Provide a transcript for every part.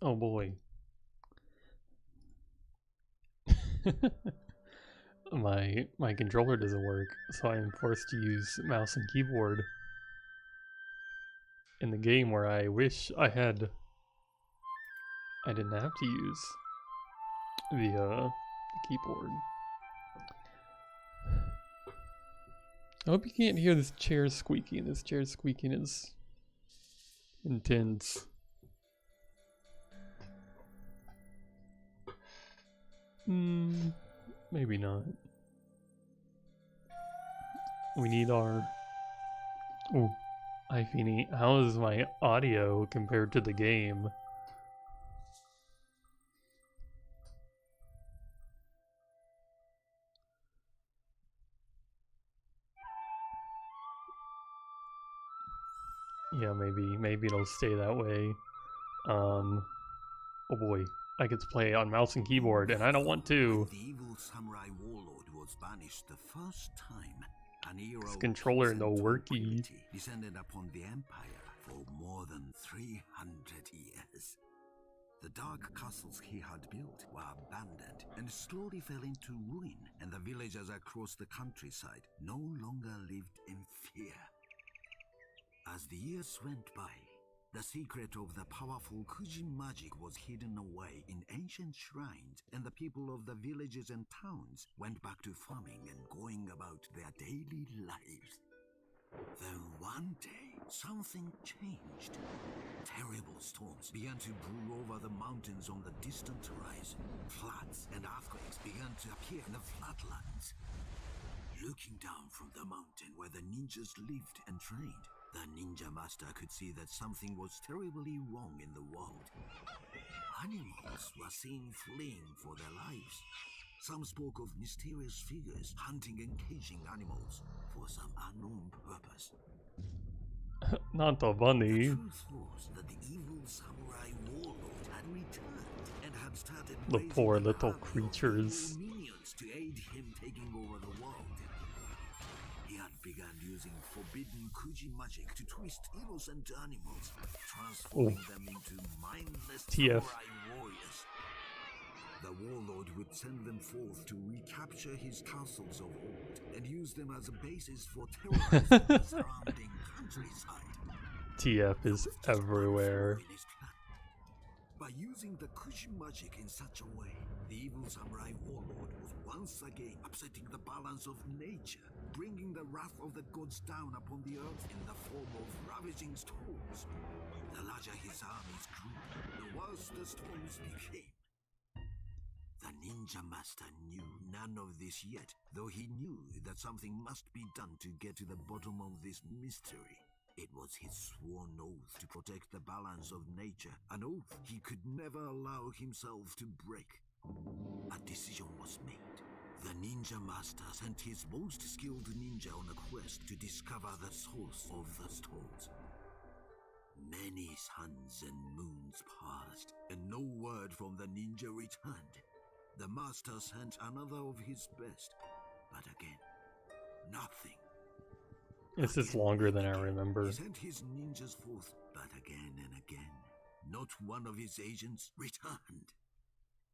Oh boy. My controller doesn't work, so I am forced to use mouse and keyboard in the game where I wish I didn't have to use the keyboard. I hope you can't hear this chair squeaking. This chair squeaking is intense. Maybe not. We need our... Oh, hi Feeny. How is my audio compared to the game? Yeah, maybe it'll stay that way. Oh boy, I get to play on mouse and keyboard, and I don't want to. The evil samurai warlord was banished the first time. An era This of controller peace no and worky. tranquility descended upon the empire for more than 300 years. The dark castles he had built were abandoned and slowly fell into ruin, and the villagers across the countryside no longer lived in fear. As the years went by, the secret of the powerful Kuji magic was hidden away in ancient shrines, and the people of the villages and towns went back to farming and going about their daily lives. Then one day, something changed. Terrible storms began to brew over the mountains on the distant horizon. Floods and earthquakes began to appear in the flatlands. Looking down from the mountain where the ninjas lived and trained, the ninja master could see that something was terribly wrong in the world. Animals were seen fleeing for their lives. Some spoke of mysterious figures hunting and caging animals for some unknown purpose. Not the The bunny. truth was that the evil samurai warlord had returned and had started The raising poor an little army of creatures. evil minions to aid him taking over the world. He had begun using forbidden Kuji magic to twist innocent animals, transforming them into mindless TF. samurai warriors. The warlord would send them forth to recapture his castles of old and use them as a basis for terrorizing the surrounding countryside. TF is everywhere. In his plan. By using the Kuji magic in such a way, the evil samurai warlord was once again upsetting the balance of nature, bringing the wrath of the gods down upon the earth in the form of ravaging storms. The larger his armies grew, the worse the storms became. The ninja master knew none of this yet, though he knew that something must be done to get to the bottom of this mystery. It was his sworn oath to protect the balance of nature, an oath he could never allow himself to break. A decision was made. The ninja master sent his most skilled ninja on a quest to discover the source of the storms. Many suns and moons passed, and no word from the ninja returned. The master sent another of his best, but again, nothing. This is longer than I remember. He sent his ninjas forth, but again and again, not one of his agents returned.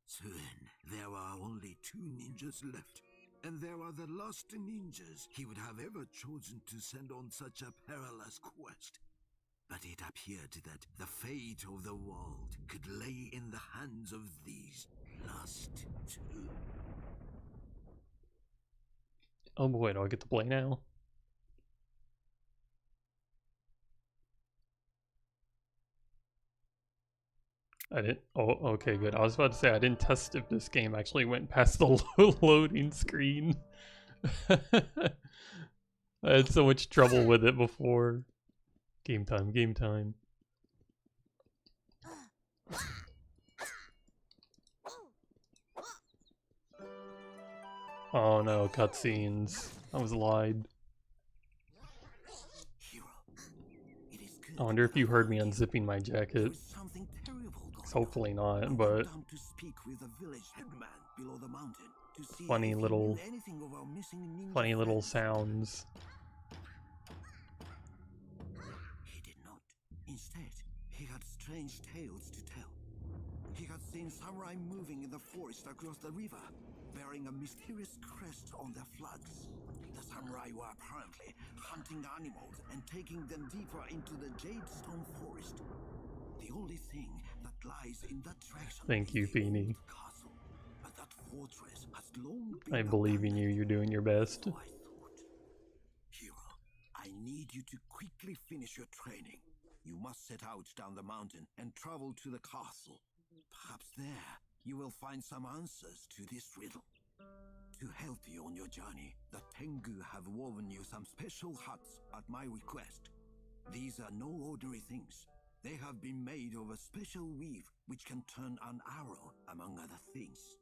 Soon, there were only 2 ninjas left, and they were the last ninjas he would have ever chosen to send on such a perilous quest. But it appeared that the fate of the world could lay in the hands of these last 2. Oh boy, do I get to play now? I didn't. Oh, okay, good. I was about to say I didn't test if this game actually went past the loading screen. I had so much trouble with it before. Game time, game time. Oh no, cutscenes. I was lied. I wonder if you heard me unzipping my jacket. Hopefully not, but funny little sounds. He did not. Instead, he had strange tales to tell. He had seen samurai moving in the forest across the river, bearing a mysterious crest on their flags. The samurai were apparently hunting animals and taking them deeper into the Jadestone Forest. The only thing that lies in that direction Thank you, is the Feeny. old castle. But that fortress has long been I believe in you. You're doing your best. So I thought. Hero, I need you to quickly finish your training. You must set out down the mountain and travel to the castle. Perhaps there you will find some answers to this riddle. To help you on your journey, the Tengu have woven you some special huts at my request. These are no ordinary things. They have been made of a special weave which can turn an arrow, among other things.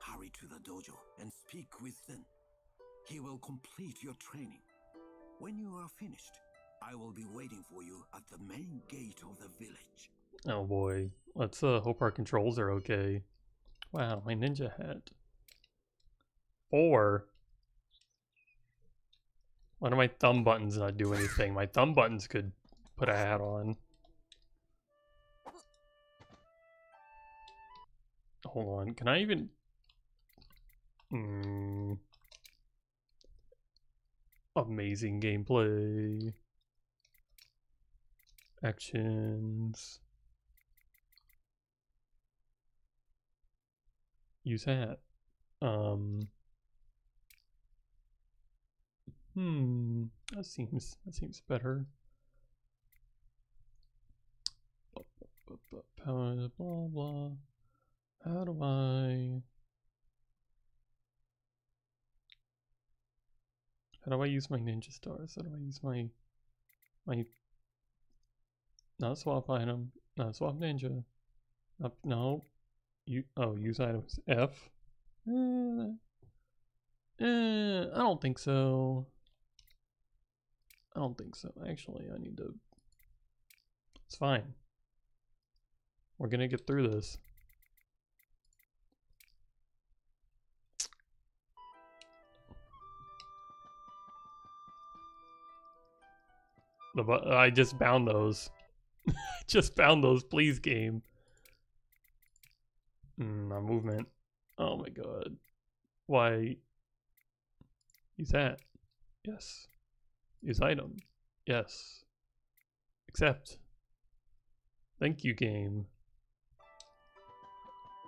Hurry to the dojo and speak with Zen. He will complete your training. When you are finished, I will be waiting for you at the main gate of the village. Oh boy. Let's hope our controls are okay. Wow, my ninja hat. 4. Why do my thumb buttons not do anything? My thumb buttons could put a hat on. Hold on, can I even... Amazing gameplay. Actions. Use hat. That seems better. Blah blah. How do I use my ninja stars? How do I use my not swap item, not swap ninja. No. Use items. F. I don't think so. Actually, I need to. It's fine. We're gonna get through this. I just bound those. Just found those, please, game. My movement. Oh my god. Why? Use that. Yes. Use item. Yes. Accept. Thank you, game.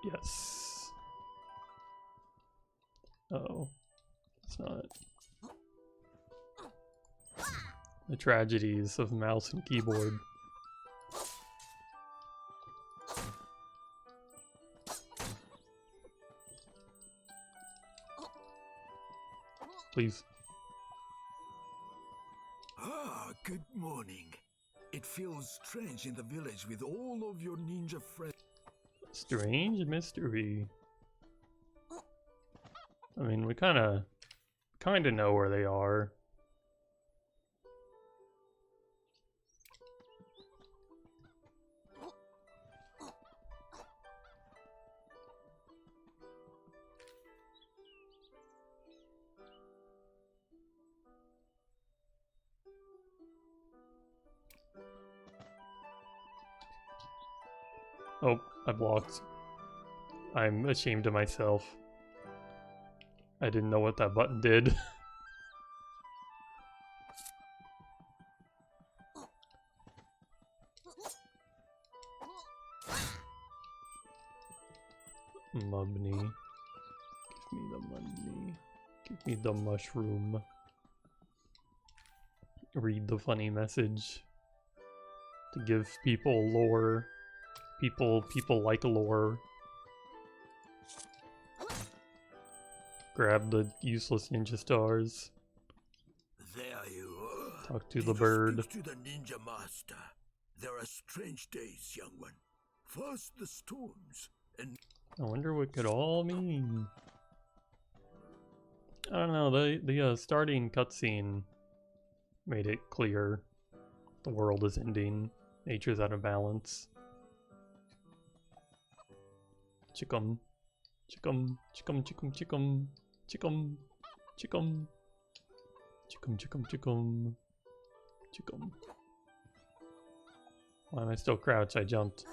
Yes. Uh-oh. It's not. The tragedies of mouse and keyboard. Please. Ah, good morning. It feels strange in the village with all of your ninja friends. Strange mystery. I mean, we kind of know where they are. Oh, I blocked. I'm ashamed of myself. I didn't know what that button did. Money. Give me the money. Give me the mushroom. Read the funny message. To give people lore. People like lore. Grab the useless ninja stars. There you are. Talk to the bird. Speak to the ninja master. There are strange days, young one. First the storms, and I wonder what could all mean. I don't know. The starting cutscene made it clear the world is ending. Nature's out of balance. Chickum. Chickum. Chickum. Chickum. Chickum. Chickum. Chickum. Chickum. Chickum. Chickum. Chickum. Why am I still crouched? I jumped.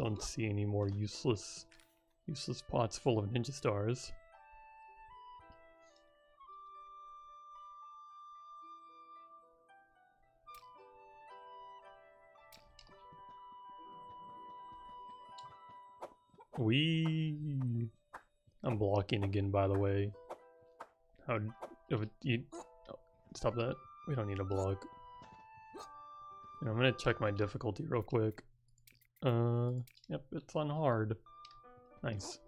don't see any more useless pots full of ninja stars. I'm blocking again, by the way. How if you stop that? We don't need a block. And I'm gonna check my difficulty real quick. Yep, it's on hard. Nice.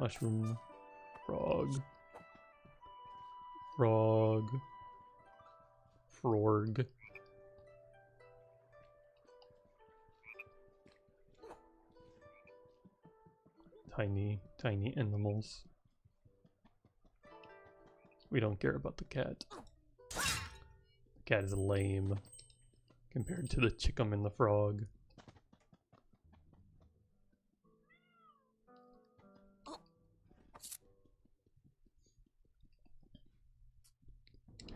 Mushroom, frog, frog. Tiny animals. We don't care about the cat. The cat is lame compared to the chicken and the frog.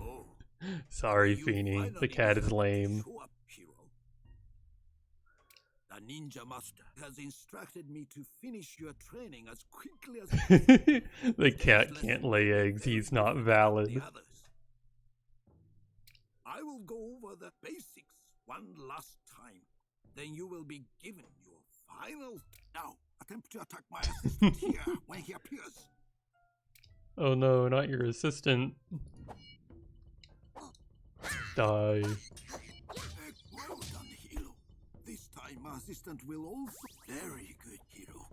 Oh, Sorry, Feeny. The cat is lame. Show up, hero. The ninja master has instructed me to finish your training as quickly as The cat can't lay eggs. He's not valid. the others. I will go over the basics one last time. Then you will be given your final. Now, attempt to attack my assistant here when he appears. Oh no, not your assistant. Die. Well done, hero. This time, my assistant will also. Very good, hero.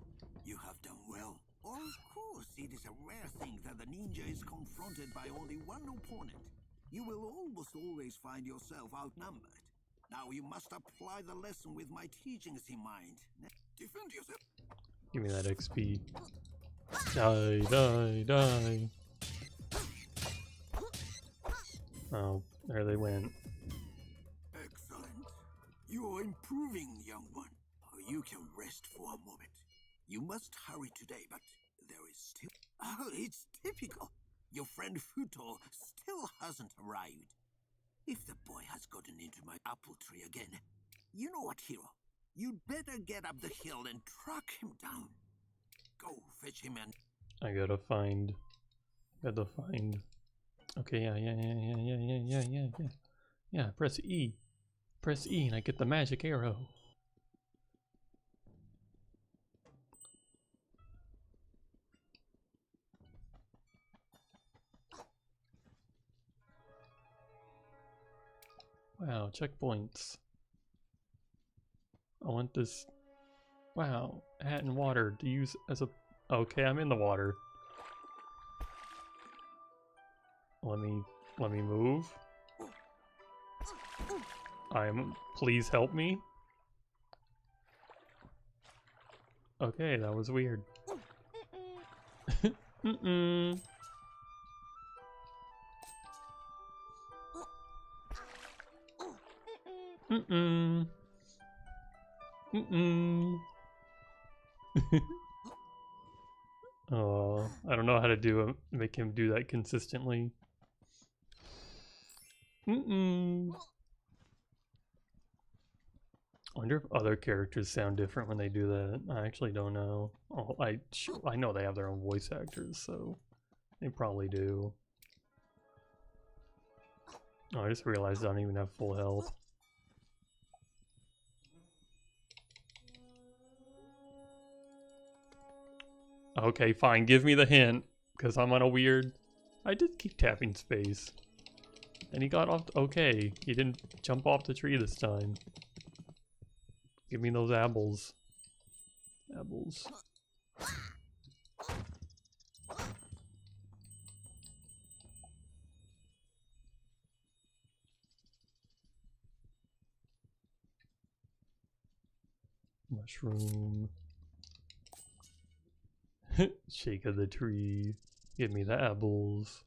You have done well. Of course, it is a rare thing that the ninja is confronted by only one opponent. You will almost always find yourself outnumbered. Now you must apply the lesson with my teachings in mind. Defend yourself. Give me that XP. Die, die, die. Oh, there they went. Excellent. You are improving, young one. You can rest for a moment. You must hurry today, but there is still... Oh, it's typical. Your friend Futo still hasn't arrived. If the boy has gotten into my apple tree again, you know what, hero? You'd better get up the hill and track him down. Go fetch him and... I gotta find. Okay, yeah. Yeah, press E. Press E and I get the magic arrow. Wow, checkpoints. I want this. Wow, hat and water to use as a. Okay, I'm in the water. Let me move. Please help me. Okay, that was weird. Mm-mm. Mm-mm. Mm-mm. Oh, I don't know how to make him do that consistently. Mm-mm. I wonder if other characters sound different when they do that. I actually don't know. Oh, I know they have their own voice actors, so they probably do. Oh, I just realized I don't even have full health. Okay, fine. Give me the hint, because I'm on a weird... I did keep tapping space. And he got off... Okay, he didn't jump off the tree this time. Give me those apples. Apples. Mushroom. Shake of the tree. Give me the apples.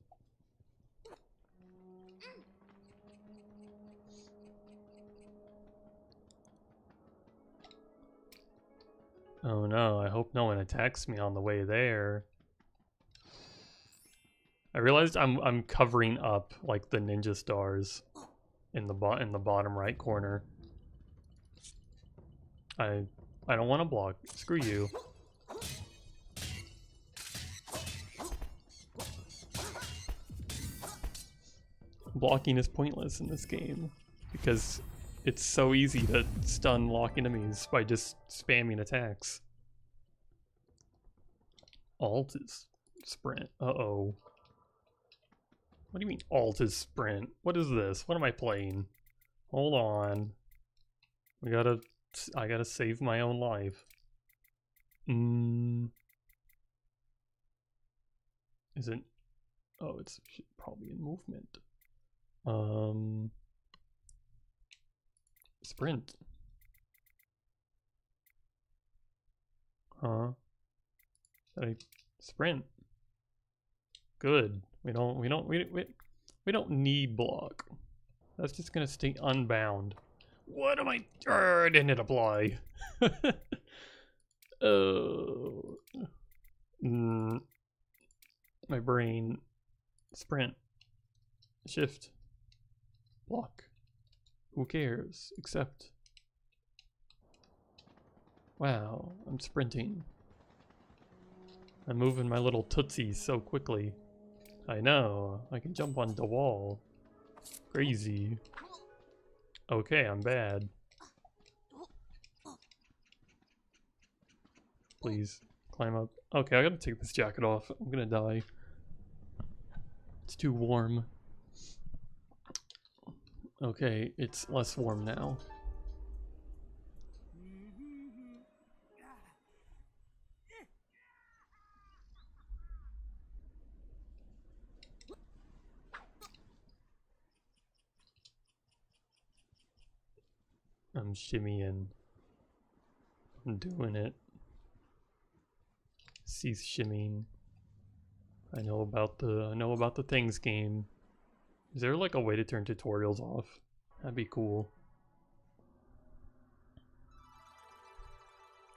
Oh no, I hope no one attacks me on the way there. I realized I'm covering up like the ninja stars in the bottom right corner. I don't want to block. Screw you. Blocking is pointless in this game because it's so easy to stun lock enemies by just spamming attacks. Alt is sprint. Uh-oh. What do you mean alt is sprint? What is this? What am I playing? Hold on. I gotta save my own life. Isn't... Oh, it's probably in movement. Sprint. Huh? Sprint. Good. We don't need block. That's just gonna stay unbound. What am I? Didn't apply. Oh. My brain. Sprint. Shift. Block. Who cares? Except. Wow, I'm sprinting. I'm moving my little tootsies so quickly. I know, I can jump on the wall. Crazy. Okay, I'm bad. Please, climb up. Okay, I gotta take this jacket off. I'm gonna die. It's too warm. Okay, it's less warm now. I'm shimmying. I'm doing it. Cease shimmying. I know about the things game. Is there like a way to turn tutorials off? That'd be cool.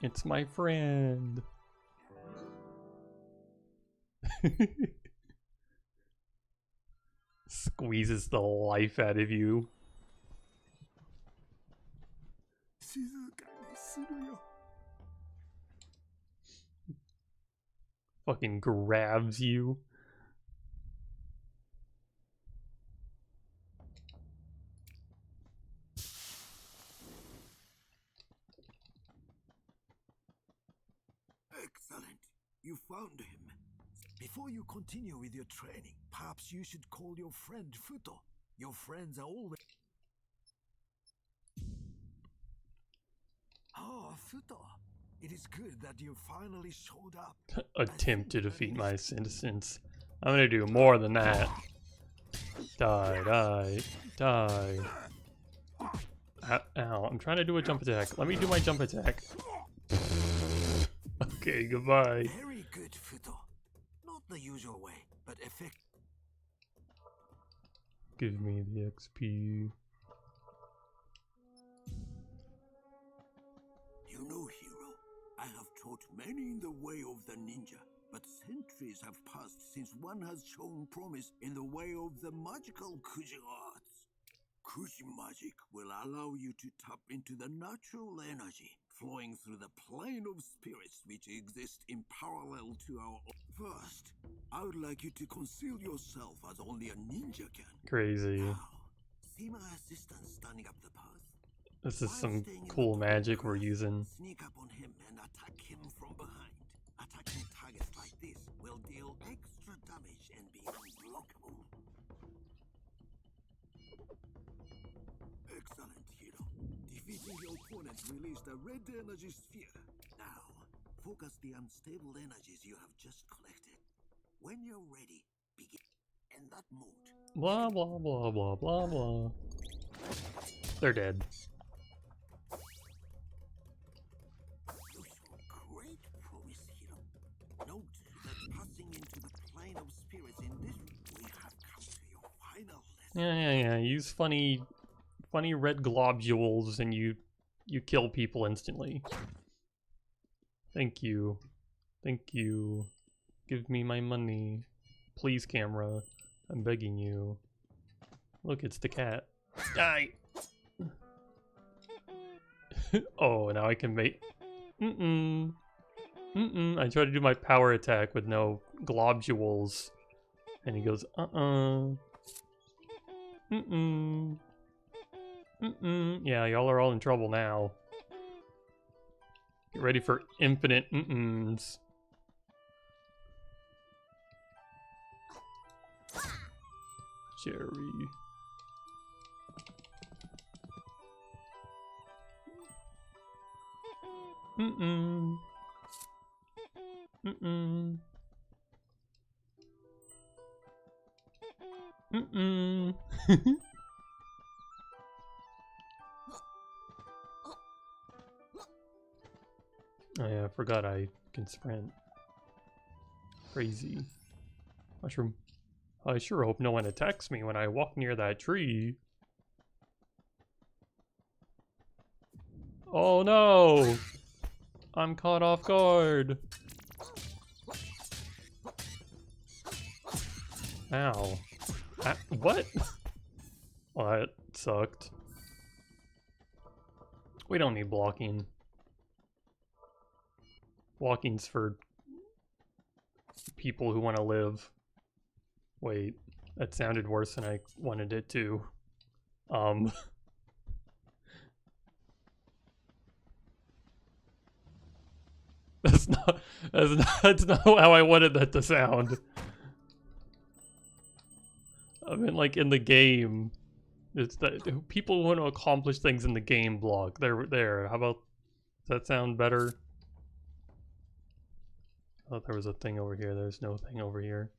It's my friend. Squeezes the life out of you. Fucking grabs you. Excellent. You found him. Before you continue with your training, perhaps you should call your friend Futo. Your friends are always... Oh, Futo. It is good that you finally showed up. Attempt to defeat my citizens. I'm gonna do more than that. Die, die, die. Ow, I'm trying to do a jump attack. Let me do my jump attack. Okay, goodbye. Very good, Futo. Not the usual way, but effective. Give me the XP. You know, hero, I have taught many in the way of the ninja, but centuries have passed since one has shown promise in the way of the magical Kuji arts. Kuji magic will allow you to tap into the natural energy flowing through the plane of spirits which exist in parallel to our own. First, I would like you to conceal yourself as only a ninja can. Crazy. Now, see my assistant standing up the path. This is some cool magic we're using. Sneak up on him and attack him from behind. Attacking targets like this will deal extra damage and be unblockable. Excellent, hero. Defeating your opponent released a red energy sphere. Now, focus the unstable energies you have just collected. When you're ready, begin in that mode. Blah, blah, blah, blah, blah, blah. They're dead. You show great promise, hero. Note that passing into the plane of spirits in this, we have come to your final lesson. Yeah. Use funny red globules and you kill people instantly. Thank you. Thank you. Give me my money. Please, camera. I'm begging you. Look, it's the cat. Die! Oh, now I can make... I try to do my power attack with no globules. And he goes, Yeah, y'all are all in trouble now. Get ready for infinite Jerry. Oh yeah, I forgot I can sprint. Crazy. Mushroom. I sure hope no one attacks me when I walk near that tree. Oh no! I'm caught off guard. Ow. What? Well, that sucked. We don't need blocking. Blocking's for people who want to live. Wait, that sounded worse than I wanted it to. That's not how I wanted that to sound. I mean, like in the game, it's that people who want to accomplish things in the game block. They're there. How about, does that sound better? I thought there was a thing over here. There's no thing over here.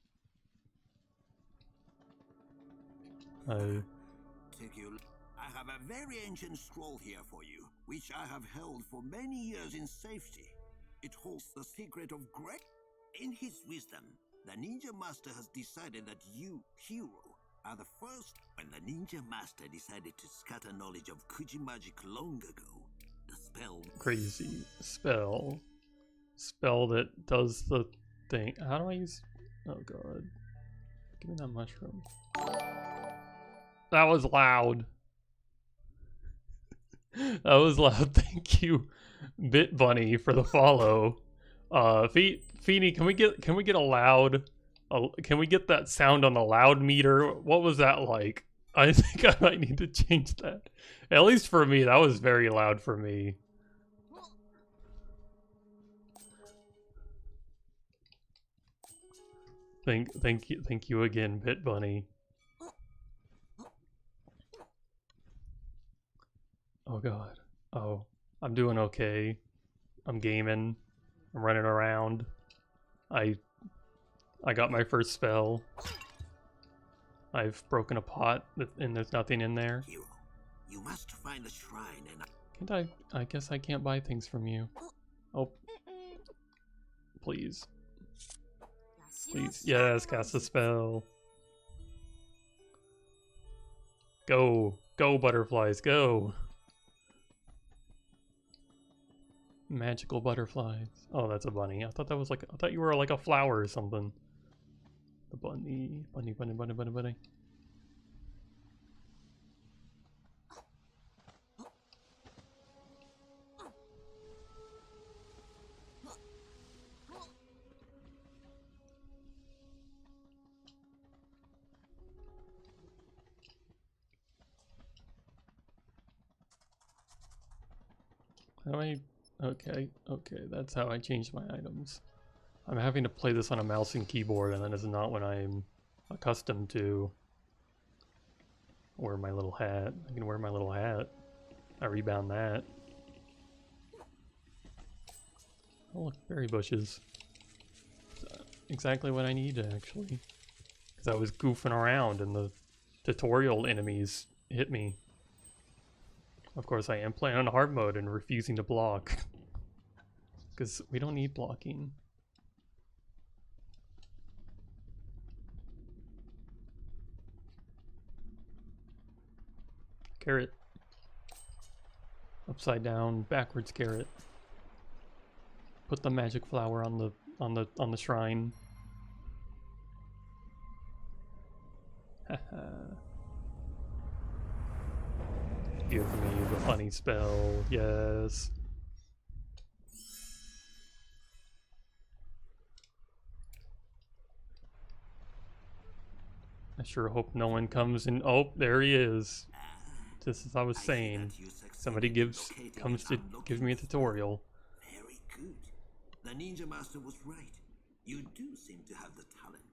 I have a very ancient scroll here for you, which I have held for many years in safety. It holds the secret of great. In his wisdom, the Ninja Master has decided that you, hero, are the first. When the Ninja Master decided to scatter knowledge of Kuji magic long ago, the spell... Crazy spell. Spell that does the thing. How do I use... Oh god. Give me that mushroom. That was loud. That was loud. Thank you, Bit Bunny, for the follow. Feeny, can we get a loud? Can we get that sound on the loud meter? What was that like? I think I might need to change that. At least for me, that was very loud for me. Thank you again, Bit Bunny. Oh god. Oh, I'm doing okay. I'm gaming. I'm running around. I got my first spell. I've broken a pot and there's nothing in there. Hero, you must find a shrine and... Can't I guess I can't buy things from you. Oh. Please. Please. Yes, cast a spell. Go. Go, butterflies, go. Magical butterflies. Oh, that's a bunny. I thought that was like, I thought you were like a flower or something. The bunny. Bunny. How do I... Okay, that's how I change my items. I'm having to play this on a mouse and keyboard, and that is not what I'm accustomed to. Wear my little hat. I can wear my little hat. I rebound that. Oh look, berry bushes. Exactly what I need, actually. Because I was goofing around and the tutorial enemies hit me. Of course, I am playing on hard mode and refusing to block. Because we don't need blocking. Carrot. Upside down, backwards carrot. Put the magic flower on the shrine. Haha. Give me the funny spell, yes. I sure hope no one comes in. Oh, there he is. Just as I was saying, somebody comes to give me a tutorial. Very good. The ninja master was right. You do seem to have the talent.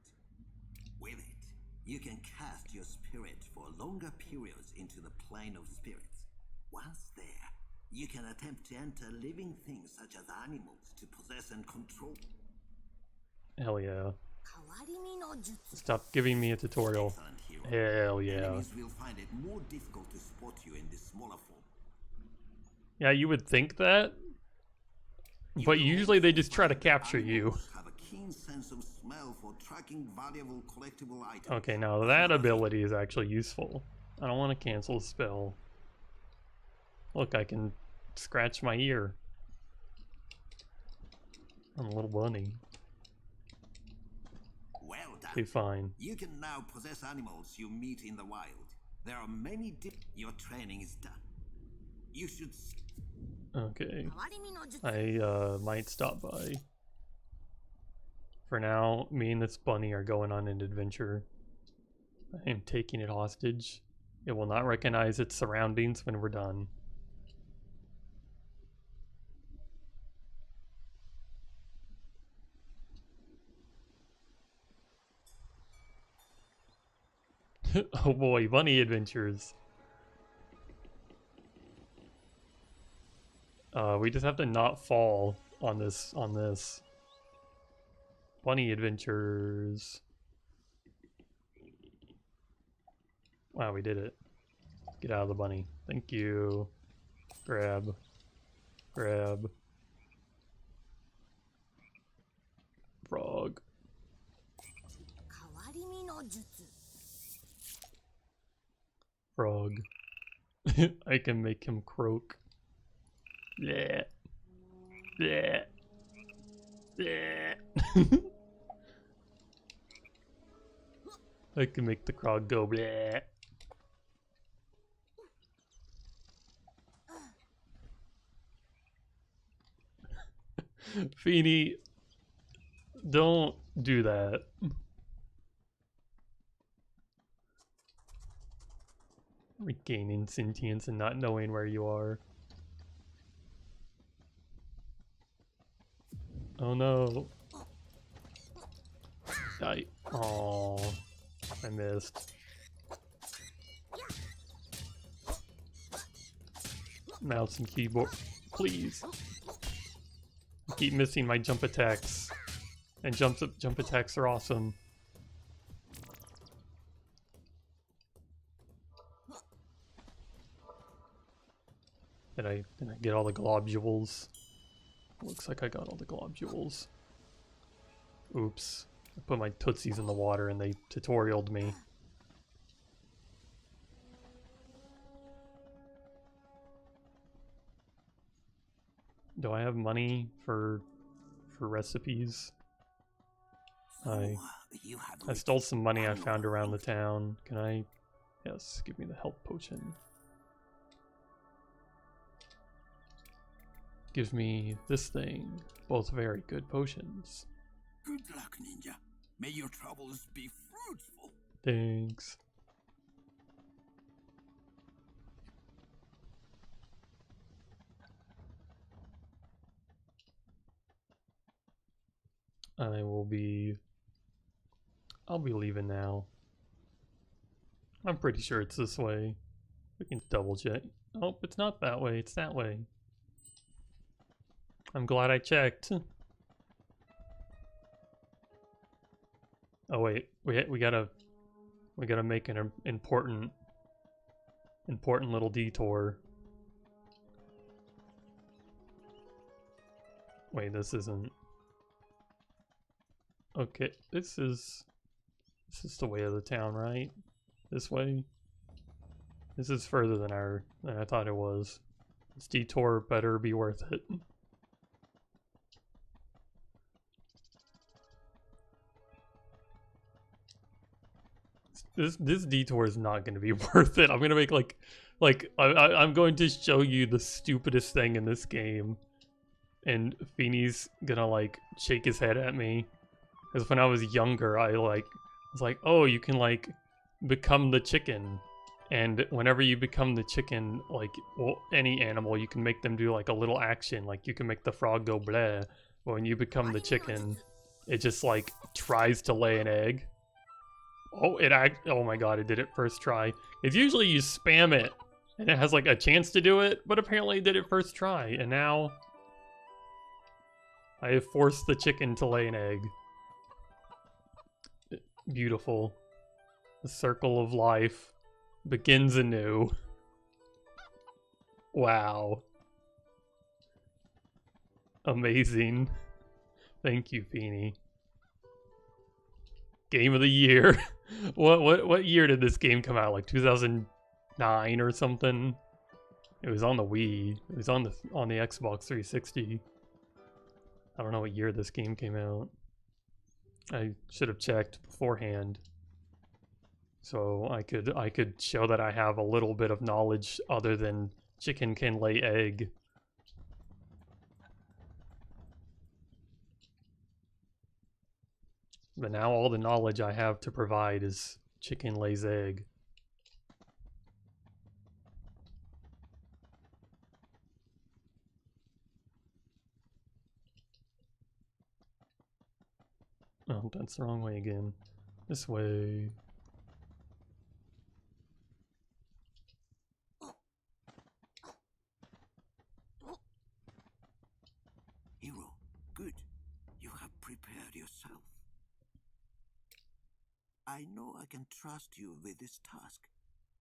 With it, you can cast your spirit for longer periods into the plane of spirits. Once there, you can attempt to enter living things such as animals to possess and control. Hell yeah. Stop giving me a tutorial. Hell yeah. Enemies will find it more difficult to spot you in this smaller form. Yeah, you would think that, but usually they just try to capture you. Have a keen sense of smell for tracking valuable collectible items. Okay, now that ability is actually useful. I don't want to cancel the spell. Look, I can scratch my ear. I'm a little bunny. Well done. Okay, fine. You can now possess animals you meet in the wild. There are many your training is done. You should... Okay. I might stop by. For now, me and this bunny are going on an adventure. I am taking it hostage. It will not recognize its surroundings when we're done. Oh boy, bunny adventures. We just have to not fall on this. Bunny adventures. Wow, we did it. Get out of the bunny. Thank you. Grab. Grab. Frog. Frog. I can make him croak. Yeah. Yeah. Yeah. I can make the frog go bleh. Feeny, don't do that. Regaining sentience and not knowing where you are. Oh no. Oh, I missed. Mouse and keyboard, please. I keep missing my jump attacks. And jump attacks are awesome. Did I get all the globules? Looks like I got all the globules. Oops. I put my tootsies in the water and they tutorialed me. Do I have money for recipes? I stole some money I found around the town. Can I? Yes, give me the health potion. Give me this thing. Both very good potions. Good luck, ninja. May your troubles be fruitful. Thanks. I'll be leaving now. I'm pretty sure it's this way. We can double check. Oh, it's not that way, it's that way. I'm glad I checked. Oh wait, we gotta make an important little detour. Wait, this isn't. Okay, this is the way of the town, right? This way. This is further than I thought it was. This detour better be worth it. This detour is not going to be worth it. I'm going to make like Like, I'm going to show you the stupidest thing in this game. And Feeney's gonna, like, shake his head at me. Because when I was younger, I, like, was like, oh, you can, like, become the chicken. And whenever you become the chicken, like, well, any animal, you can make them do, like, a little action. Like, you can make the frog go bleh. But when you become the chicken, it just, like, tries to lay an egg. Oh, oh my god, it did it first try. It's usually you spam it, and it has, like, a chance to do it, but apparently it did it first try, and now I have forced the chicken to lay an egg. Beautiful. The circle of life begins anew. Wow. Amazing. Thank you, Feeny. Game of the year. What year did this game come out? Like 2009 or something? It was on the Wii. It was on the Xbox 360. I don't know what year this game came out. I should have checked beforehand, so I could show that I have a little bit of knowledge other than chicken can lay egg. But now all the knowledge I have to provide is chicken lays egg. Oh, that's the wrong way again. This way. Hero, good. You have prepared yourself. I know I can trust you with this task.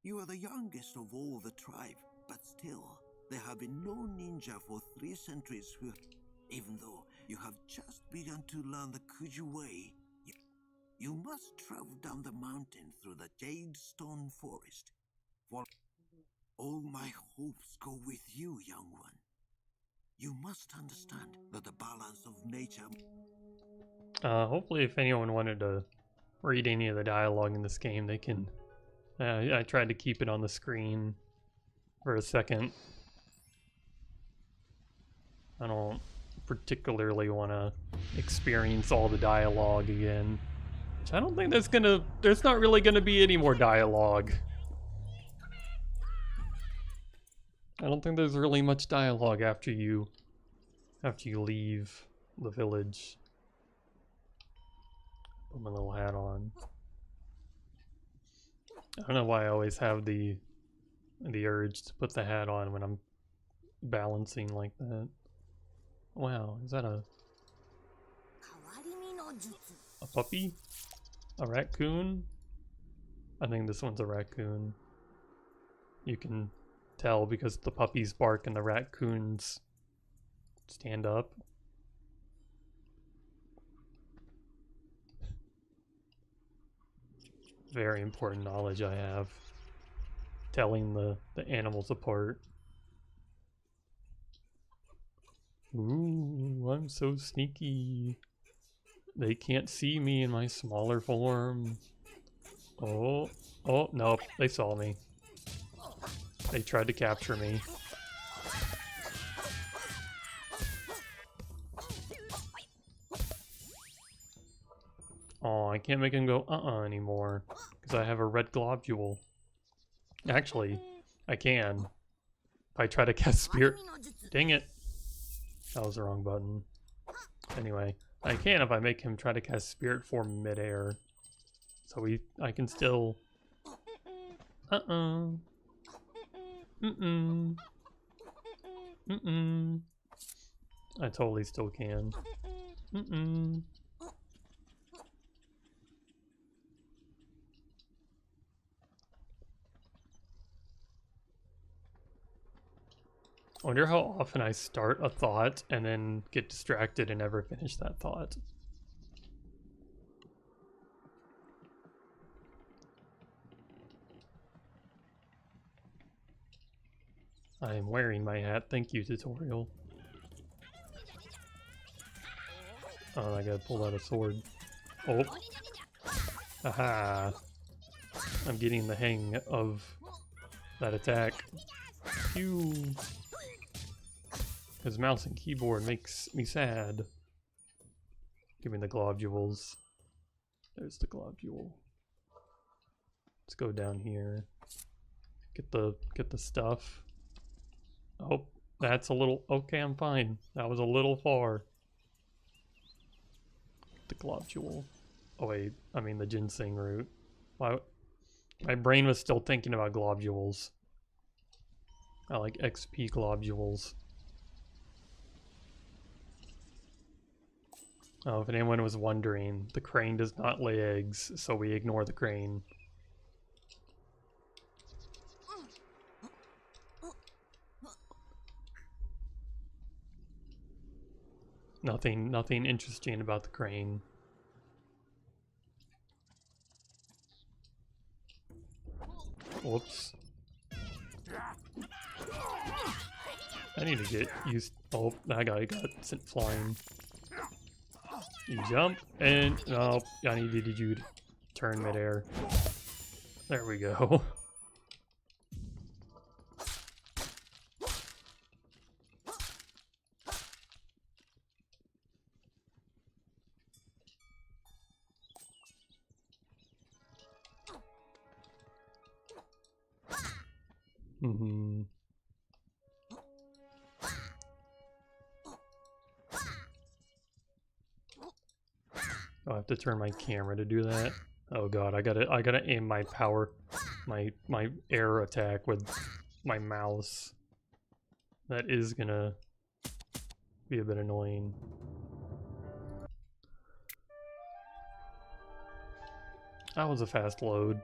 You are the youngest of all the tribe, but still, there have been no ninja for 3 centuries who, even though you have just begun to learn the Kuju way, you must travel down the mountain through the Jade Stone Forest. For all my hopes go with you, young one. You must understand that the balance of nature... Hopefully if anyone wanted to read any of the dialogue in this game, they can... I tried to keep it on the screen for a second. I don't particularly want to experience all the dialogue again. Which I don't think there's not really gonna be any more dialogue. I don't think there's really much dialogue after you leave the village. Put my little hat on. I don't know why I always have the urge to put the hat on when I'm balancing like that. Wow, is that a puppy? A raccoon? I think this one's a raccoon. You can tell because the puppies bark and the raccoons stand up. Very important knowledge I have. Telling the animals apart. Ooh, I'm so sneaky. They can't see me in my smaller form. Oh, nope, they saw me. They tried to capture me. Oh, I can't make him go anymore because I have a red globule. Actually, I can. If I try to cast spirit. Dang it. That was the wrong button. Anyway, I can if I make him try to cast spirit form midair. So I can still... I totally still can. I wonder how often I start a thought and then get distracted and never finish that thought. I am wearing my hat. Thank you, tutorial. Oh, I gotta pull out a sword. Oh. Aha. I'm getting the hang of that attack. Pew! Because mouse and keyboard makes me sad. Give me the globules. There's the globule. Let's go down here. Get the stuff. Oh, that's a little... Okay, I'm fine. That was a little far. The globule. Oh wait, I mean the ginseng root. Why? My brain was still thinking about globules. I like XP globules. Oh, if anyone was wondering, the crane does not lay eggs, so we ignore the crane. Nothing interesting about the crane. Whoops. I need to get used... Oh, that guy got sent flying. You jump, and... Oh, I needed you to turn midair. There we go. I have to turn my camera to do that. Oh god, I gotta aim my power, my air attack with my mouse. That is gonna be a bit annoying. That was a fast load.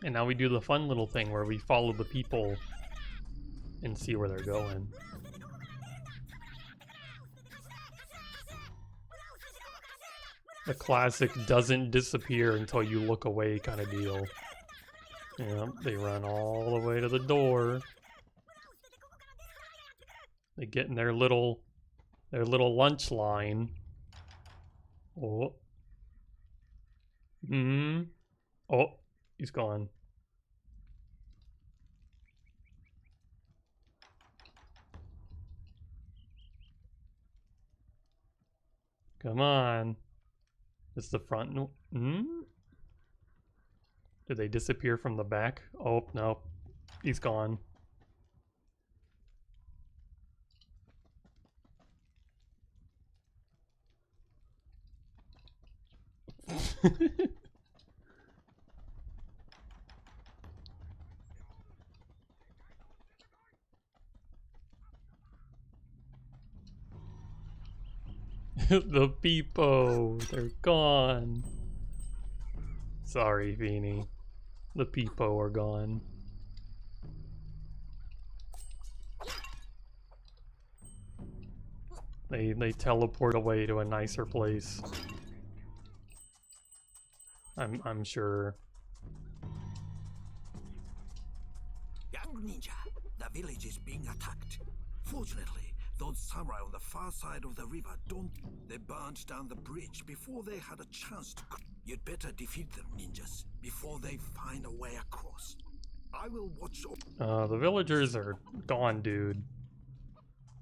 And now we do the fun little thing where we follow the people and see where they're going. The classic doesn't disappear until you look away kind of deal. Yeah, they run all the way to the door. They get in their little lunch line. Oh. Oh, he's gone. Come on. Is the front? Did they disappear from the back? Oh, no. He's gone. The peepo, they're gone. Sorry, Feeny. The peepo are gone. They teleport away to a nicer place. I'm sure. Young ninja, the village is being attacked. Fortunately, those samurai on the far side of the river they burned down the bridge before they had a chance to... You'd better defeat them, ninjas, before they find a way across. I will watch... The villagers are gone, dude.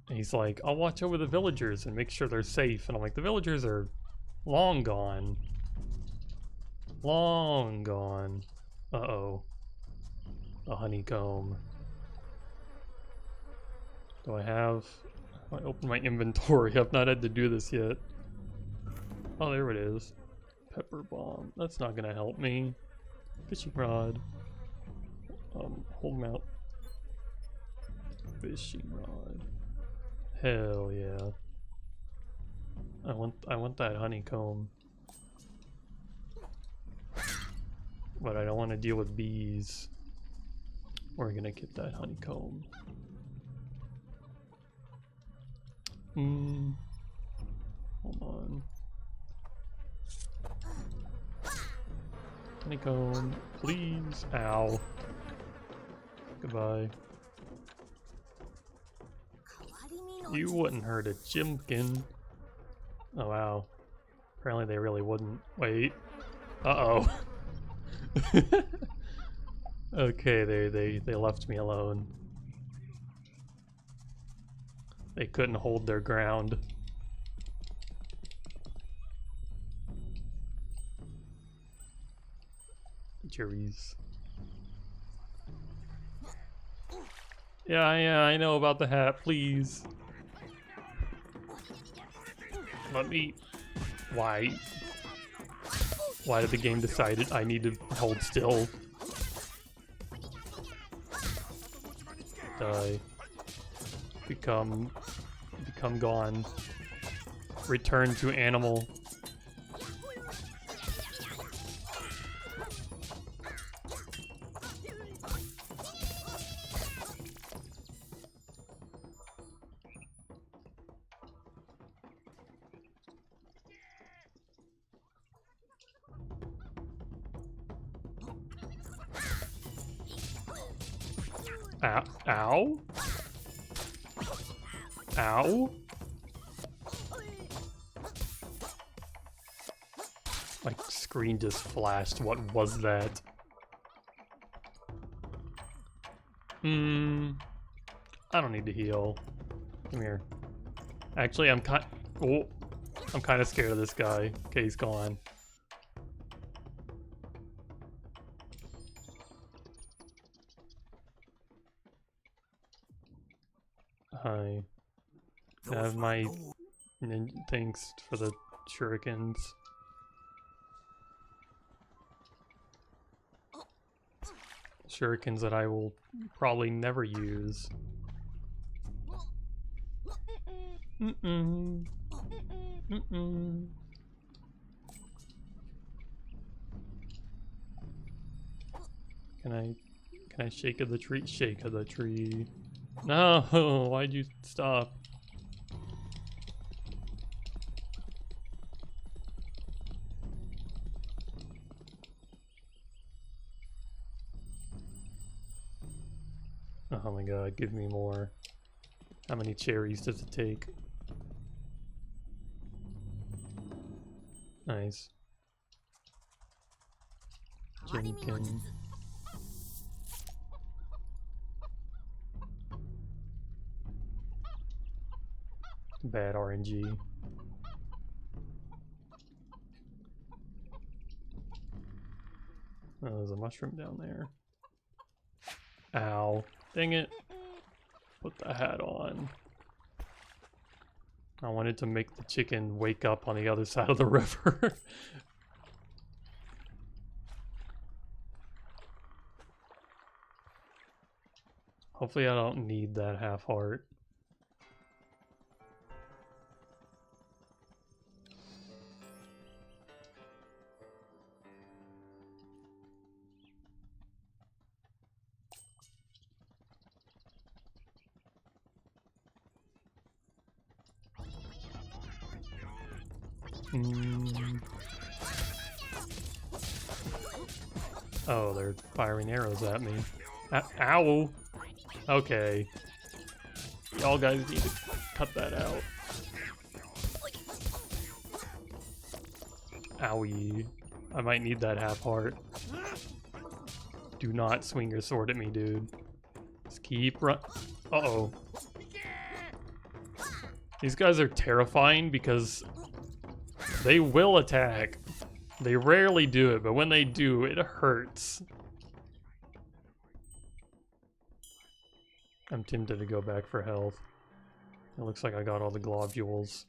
And he's like, I'll watch over the villagers and make sure they're safe. And I'm like, the villagers are long gone. Long gone. Uh-oh. A honeycomb. Do I have... I open my inventory. I've not had to do this yet. Oh, there it is. Pepper bomb. That's not gonna help me. Fishing rod. Hold 'em out. Fishing rod. Hell yeah. I want that honeycomb. but I don't want to deal with bees. We're gonna get that honeycomb. Hold on. Honeycomb, please. Ow. Goodbye. You wouldn't hurt a Jimkin. Oh wow. Apparently they really wouldn't. Wait. Uh-oh. Okay, they left me alone. They couldn't hold their ground. Cherries. Yeah, I know about the hat, please. Let me... Why? Why did the game decide I need to hold still? Die. Become gone. Return to animal. Ow. Ow. Ow. My screen just flashed. What was that? I don't need to heal. Come here. Actually, I'm kind of scared of this guy. Okay, he's gone. Hi. I have my things for the shurikens. Shurikens that I will probably never use. Can I shake of the tree? Shake of the tree. No, why'd you stop? Oh my god, give me more. How many cherries does it take? Nice. Jinkin. Bad RNG. Oh, there's a mushroom down there. Ow. Dang it. Put the hat on. I wanted to make the chicken wake up on the other side of the river. Hopefully I don't need that half heart. Oh, they're firing arrows at me. Ow! Okay. Y'all guys need to cut that out. Owie. I might need that half heart. Do not swing your sword at me, dude. Just keep run. Uh-oh. These guys are terrifying because they will attack. They rarely do it, but when they do, it hurts. I'm tempted to go back for health. It looks like I got all the globules.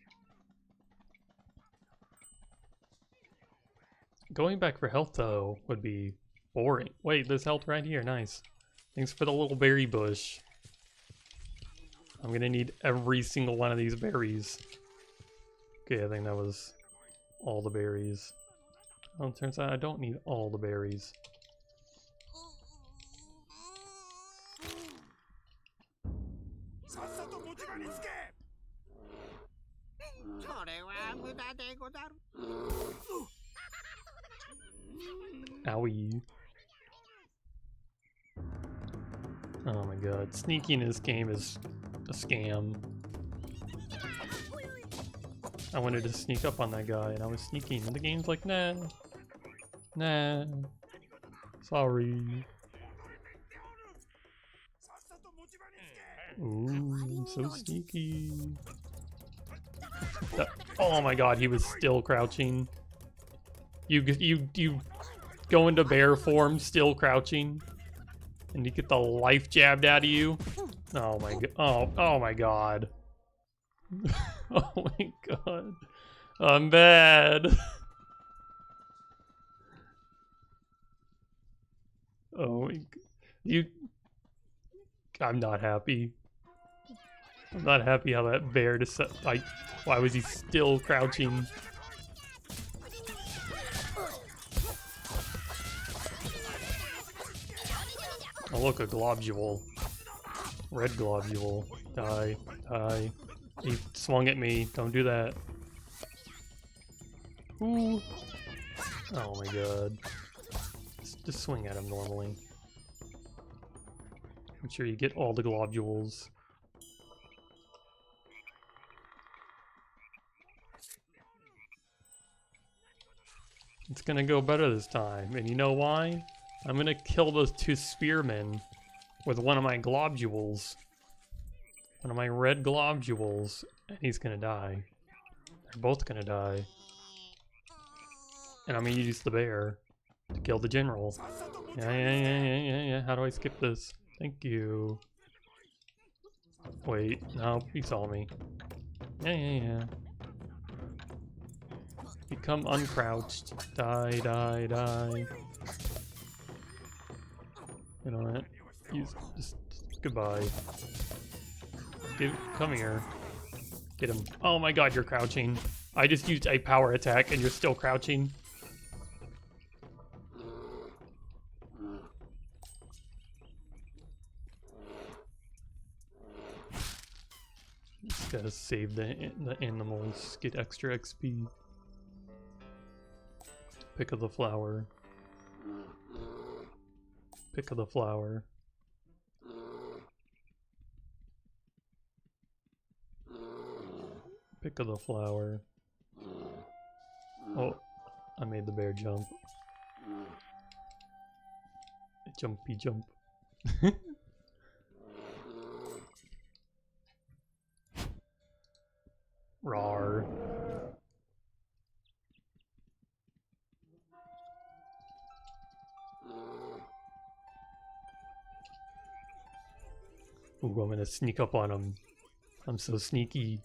Going back for health, though, would be boring. Wait, there's health right here. Nice. Thanks for the little berry bush. I'm gonna need every single one of these berries. Okay, I think that was all the berries. Well, it turns out I don't need all the berries. Owie. Oh my god. Sneaking in this game is a scam. I wanted to sneak up on that guy and I was sneaking and the game's like, nah. Nah. Sorry. Ooh, so sneaky. Oh my god, he was still crouching. You go into bear form, still crouching, and you get the life jabbed out of you. Oh my god! Oh my god! Oh my god! I'm bad. Oh my god! I'm not happy. I'm not happy how that bear like. Why was he still crouching? Oh look, a globule. Red globule. Die. Die. He swung at me. Don't do that. Ooh. Oh my god. Just swing at him normally. I'm sure you get all the globules. It's gonna go better this time. And you know why? I'm gonna kill those two spearmen with one of my globules. One of my red globules. And he's gonna die. They're both gonna die. And I'm gonna use the bear to kill the general. Yeah. How do I skip this? Thank you. Wait, no, he saw me. Yeah. Become uncrouched. Die. You know what? Just goodbye. Come here. Get him. Oh my god, you're crouching. I just used a power attack and you're still crouching. Just gotta save the animals, get extra XP. Pick of the flower. Pick of the flower. Pick of the flower. Oh, I made the bear jump. Jumpy jump. Rawr. Ooh, I'm gonna sneak up on him. I'm so sneaky.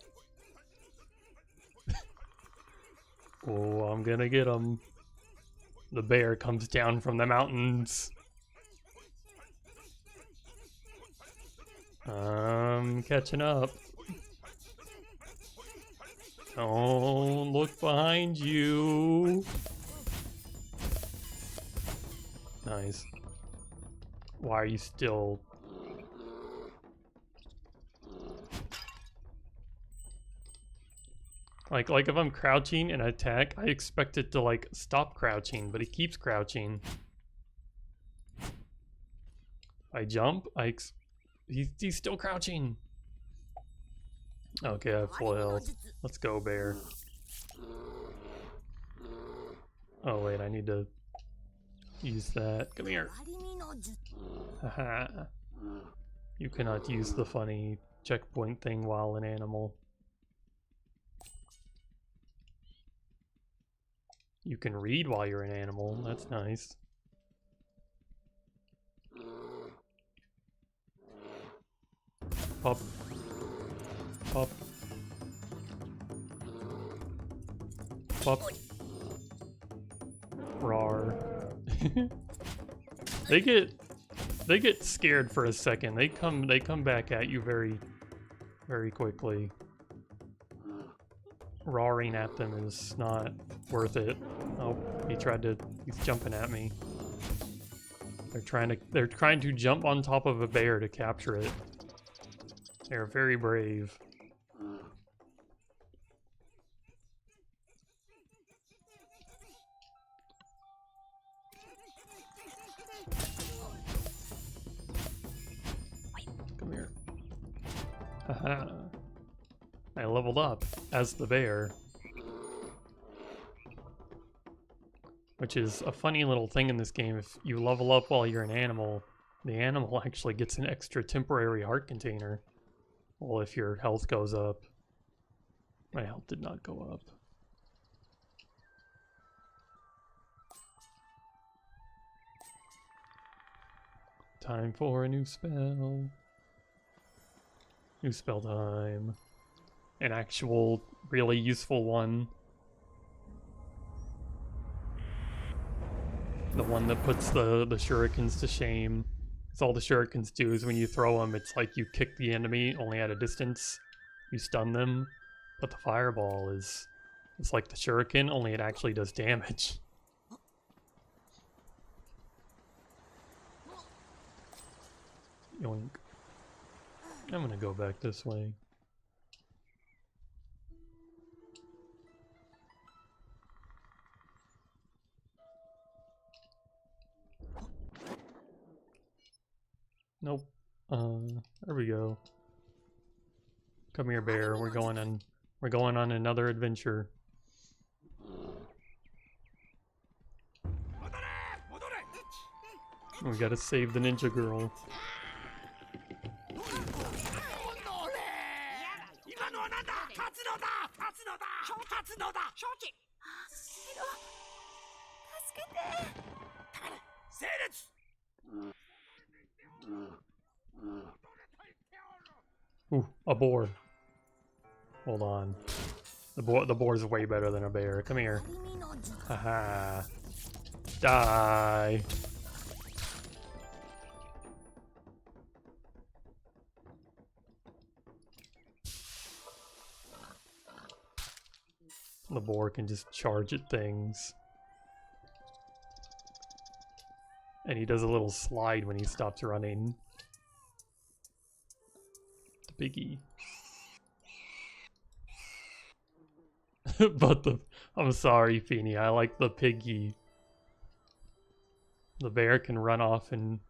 Oh, I'm gonna get him. The bear comes down from the mountains. I'm catching up. Don't look behind you. Nice. Why are you still... Like if I'm crouching and attack, I expect it to like stop crouching, but it keeps crouching. I jump, he's still crouching. Okay, I have full health. Let's go, bear. Oh wait, I need to use that. Come here. Haha. You cannot use the funny checkpoint thing while an animal. You can read while you're an animal. That's nice. Pop. Pop. Pop. Rawr. They get scared for a second. They come back at you very quickly. Roaring at them is not worth it. Oh, he's jumping at me. They're trying to jump on top of a bear to capture it. They're very brave. Haha. I leveled up as the bear. Which is a funny little thing in this game. If you level up while you're an animal, the animal actually gets an extra temporary heart container. Well, if your health goes up. My health did not go up. Time for a new spell. New spell time. An actual, really useful one. The one that puts the shurikens to shame. Because all the shurikens do is when you throw them, it's like you kick the enemy only at a distance. You stun them. But the fireball is... It's like the shuriken, only it actually does damage. Yoink. I'm gonna go back this way. Nope. There we go. Come here, bear. We're going on another adventure. We gotta save the ninja girl. Ooh, a boar. Hold on. The boar's way better than a bear. Come here. Haha. Die. The boar can just charge at things. And he does a little slide when he stops running. The piggy. But I'm sorry, Feeny, I like the piggy. The bear can run off and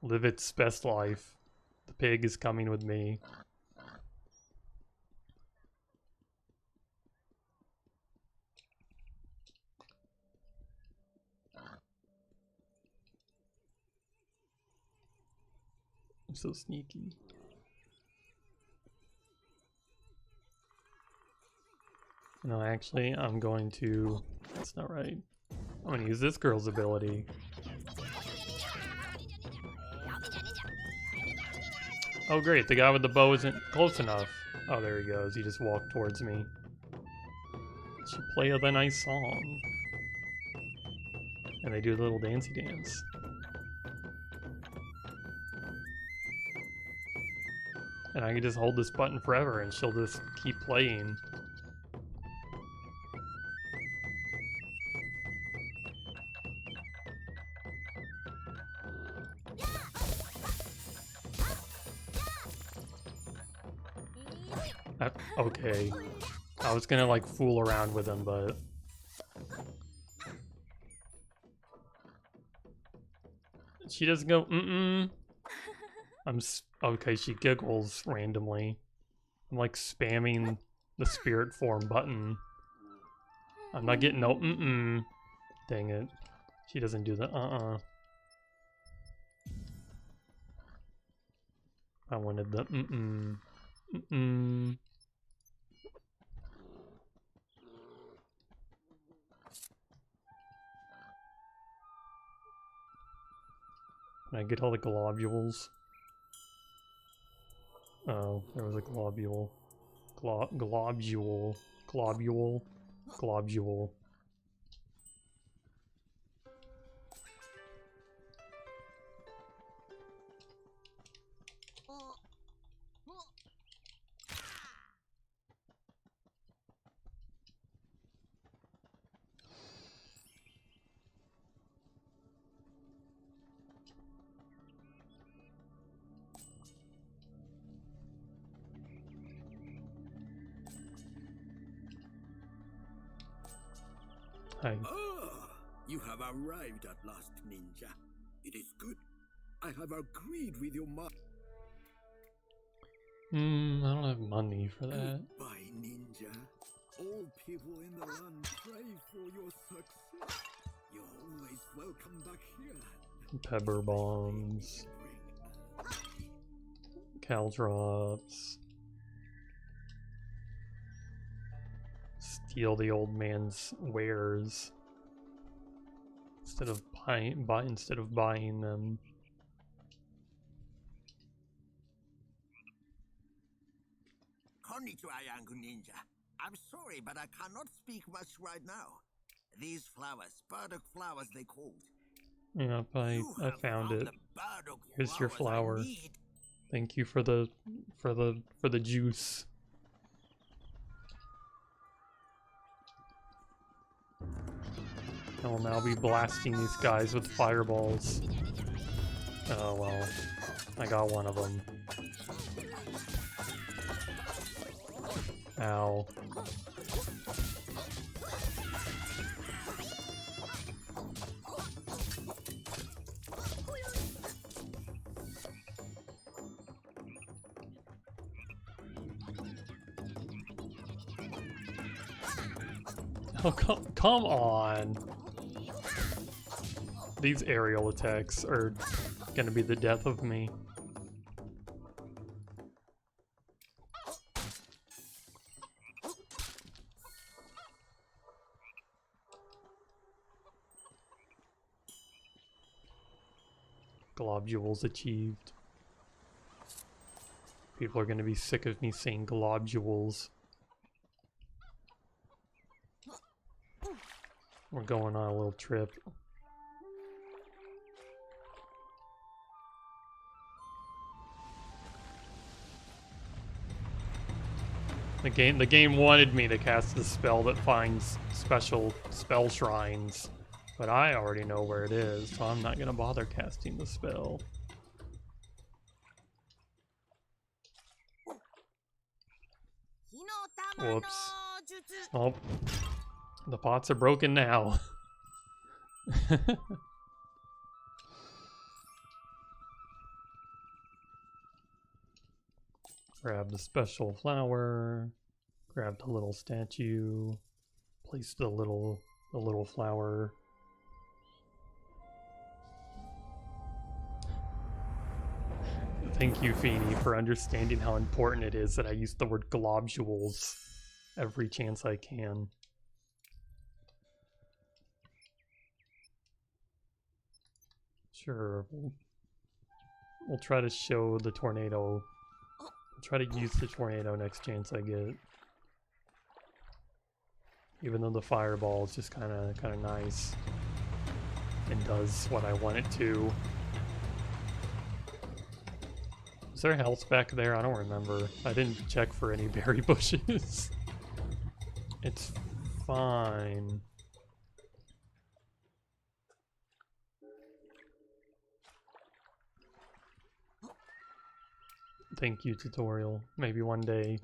live its best life. The pig is coming with me. I'm so sneaky. No, actually, I'm going to... That's not right. I'm going to use this girl's ability. Oh great, the guy with the bow isn't close enough. Oh, there he goes. He just walked towards me. She play a nice song. And they do the little dancey dance. And I can just hold this button forever and she'll just keep playing. Okay. I was gonna like fool around with him, but... She doesn't go, okay, she giggles randomly. I'm like spamming the spirit form button. I'm not getting no Dang it. She doesn't do the I wanted the Can I get all the globules? Oh, there was a globule. Globule. Hi. Ah, you have arrived at last, ninja. It is good. I have agreed with your I don't have money for that. Goodbye, ninja. All people in the land pray for your success. You're always welcome back here. Pepper bombs. Caltrops. Steal the old man's wares instead of buying them. Konnichiwa, young ninja. I'm sorry, but I cannot speak much right now. These flowers, burdock flowers they called. Yep, I found it. Here's your flower. Thank you for the juice. I will now be blasting these guys with fireballs. Oh well, I got one of them. Ow. Oh, come on. These aerial attacks are gonna be the death of me. Globules achieved. People are gonna be sick of me saying globules. We're going on a little trip. The game wanted me to cast a spell that finds special spell shrines, but I already know where it is, so I'm not gonna bother casting the spell. Whoops. Oh, the pots are broken now. Grab the special flower, grab the little statue, place the little flower. Thank you, Feeny, for understanding how important it is that I use the word globules every chance I can. Sure, we'll try to show the tornado. I'll try to use the tornado next chance I get. Even though the fireball is just kind of nice and does what I want it to. Is there health back there? I don't remember. I didn't check for any berry bushes. It's fine. Thank you, tutorial. Maybe one day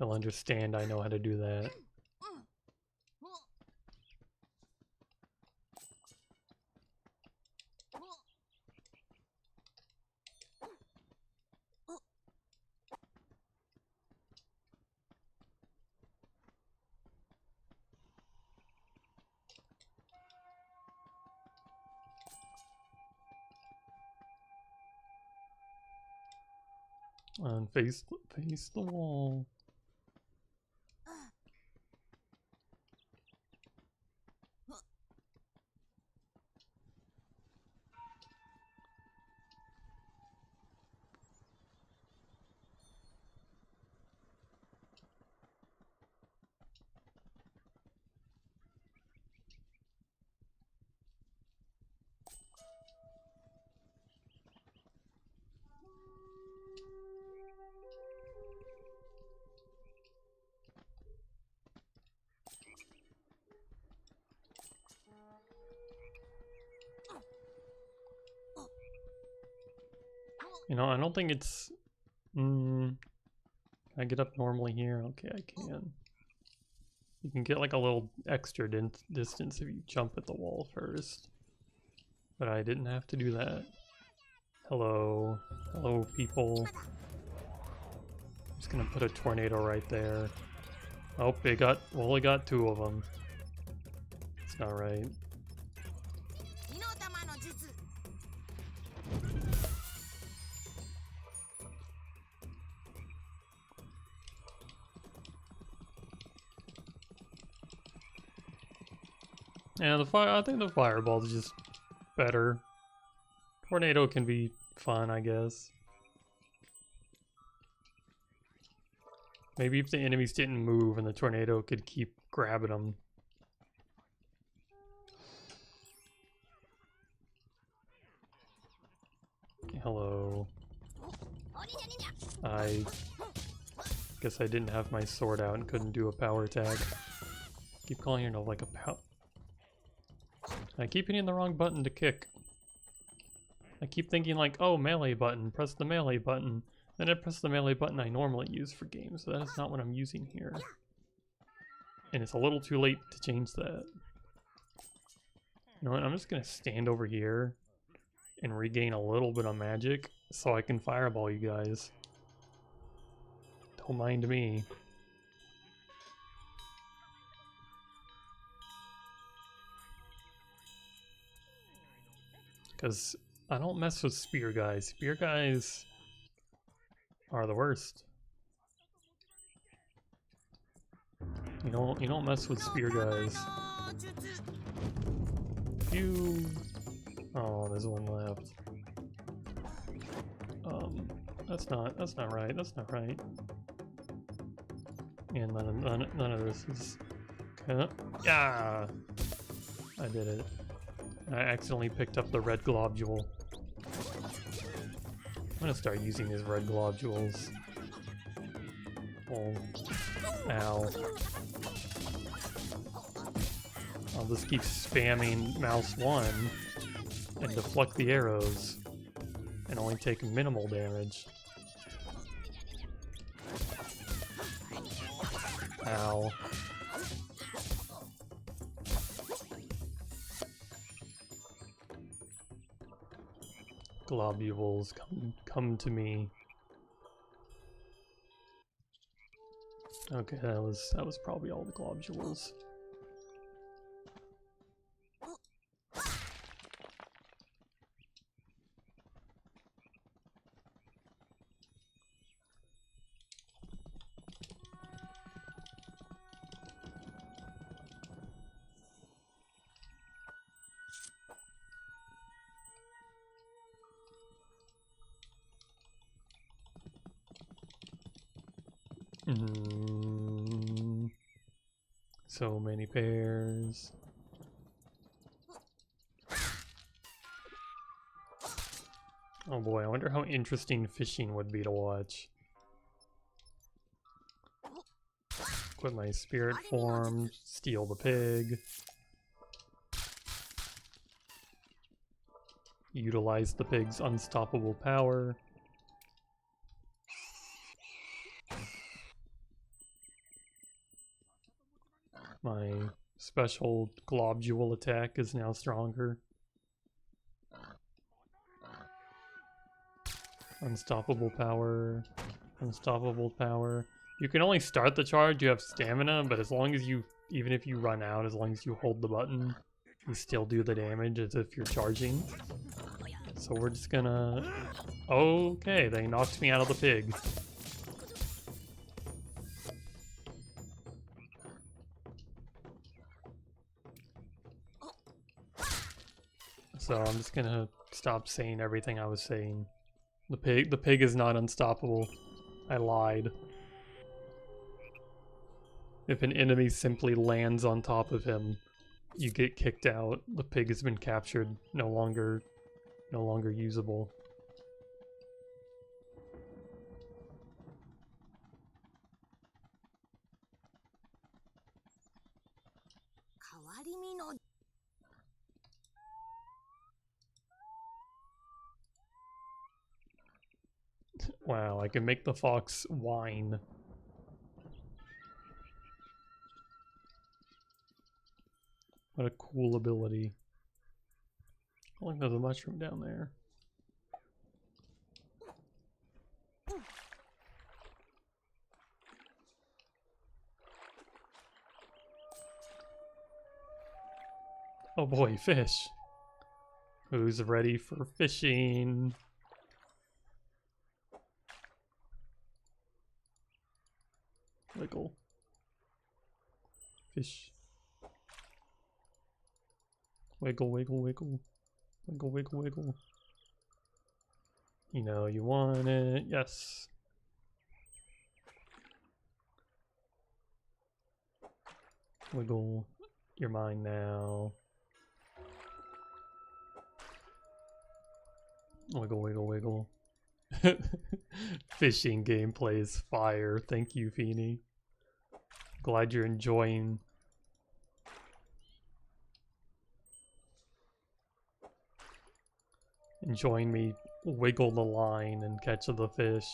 you'll understand I know how to do that. And face the wall. You know, I don't think it's... Can I get up normally here? Okay, I can. You can get like a little extra distance if you jump at the wall first. But I didn't have to do that. Hello. Hello, people. Just gonna put a tornado right there. Oh, only got 2 of them. It's not right. Yeah, I think the fireball is just better. Tornado can be fun, I guess. Maybe if the enemies didn't move and the tornado could keep grabbing them. Hello. I guess I didn't have my sword out and couldn't do a power attack. Keep calling yourself like a pow. I keep hitting the wrong button to kick. I keep thinking like, oh, melee button, press the melee button. Then I press the melee button I normally use for games, so that is not what I'm using here. And it's a little too late to change that. You know what, I'm just gonna stand over here and regain a little bit of magic so I can fireball you guys. Don't mind me. Because I don't mess with spear guys. Spear guys are the worst. You don't mess with spear guys. You. Oh, there's one left. That's not right. That's not right. And none of this is. Okay. Yeah, I did it. I accidentally picked up the red globule. I'm gonna start using these red globules. Oh, ow. I'll just keep spamming mouse 1 and deflect the arrows and only take minimal damage. Ow. Globules, come to me. Okay, that was probably all the globules. So many pairs. Oh boy, I wonder how interesting fishing would be to watch. Equip my spirit form, steal the pig. Utilize the pig's unstoppable power. My special globule attack is now stronger. Unstoppable power. Unstoppable power. You can only start the charge, you have stamina, but as long as you, even if you run out, as long as you hold the button, you still do the damage as if you're charging. So we're just gonna... Okay, they knocked me out of the pig. So I'm just gonna stop saying everything I was saying. The pig is not unstoppable. I lied. If an enemy simply lands on top of him, you get kicked out. The pig has been captured, no longer usable. Wow, I can make the fox whine. What a cool ability. I think there's a mushroom down there. Oh boy, fish. Who's ready for fishing? Wiggle. Fish. Wiggle, wiggle, wiggle. Wiggle, wiggle, wiggle. You know you want it. Yes. Wiggle. You're mine now. Wiggle, wiggle, wiggle. Fishing gameplay is fire. Thank you, Feeny. Glad you're enjoying. Enjoying me wiggle the line and catch the fish.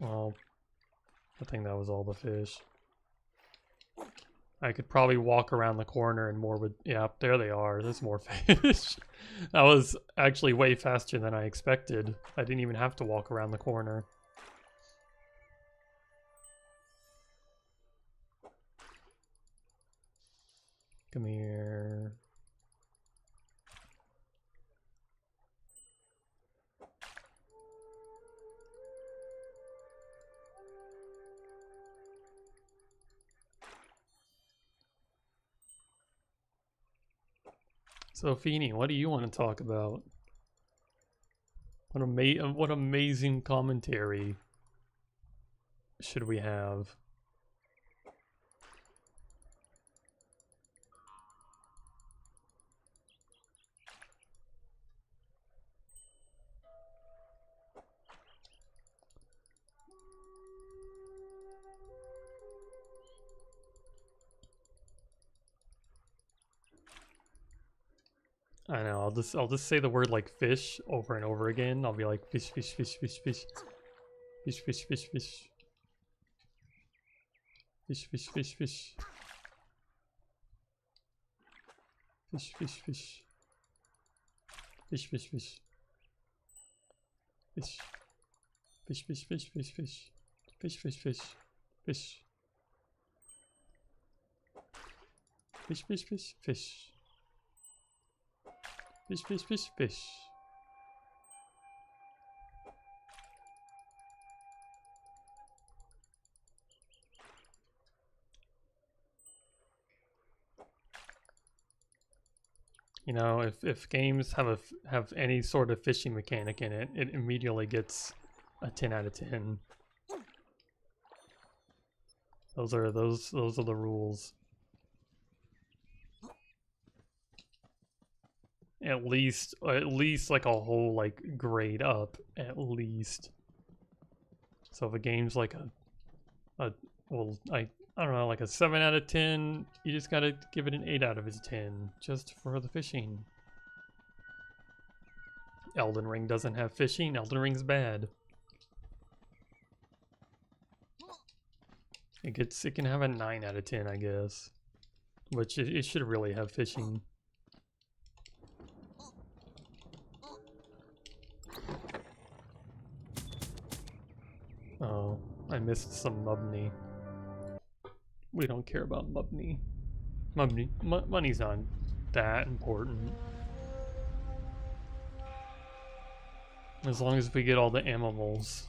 Well, I think that was all the fish. I could probably walk around the corner and more would... Yeah, there they are. There's more fish. That was actually way faster than I expected. I didn't even have to walk around the corner. Come here. So, Feeny, what do you want to talk about? What amazing commentary should we have? I know, I'll just say the word like fish over and over again. I'll be like fish, fish, fish, fish, fish. Fish, fish, fish, fish. Fish, fish, fish, fish. Fish, fish, fish. Fish, fish, fish. Fish. Fish, fish, fish, fish, fish. Fish, fish, fish. Fish. Fish, fish, fish, fish. Fish, fish, fish, fish. You know, if games have any sort of fishing mechanic in it, it immediately gets a 10 out of 10. Those are the rules. At least like a whole like grade up at least. So if a game's like I don't know, like a 7 out of 10, you just gotta give it an 8 out of 10 just for the fishing. Elden Ring doesn't have fishing. Elden Ring's bad. It can have a 9 out of 10, I guess, which it should really have fishing. Oh, I missed some Mubney. We don't care about Mubney. Money's not that important. As long as we get all the animals.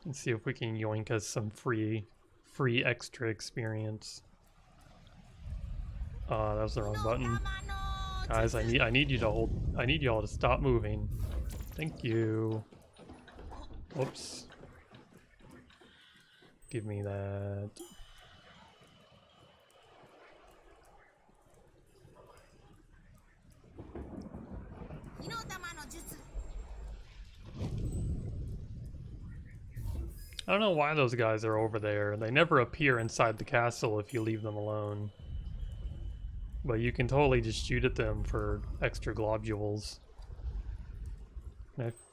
Let's see if we can yoink us some free extra experience. That was the wrong button. Guys, I need you to hold. I need y'all to stop moving. Thank you. Whoops. Give me that. don't know why those guys are over there. They never appear inside the castle if you leave them alone. But you can totally just shoot at them for extra globules.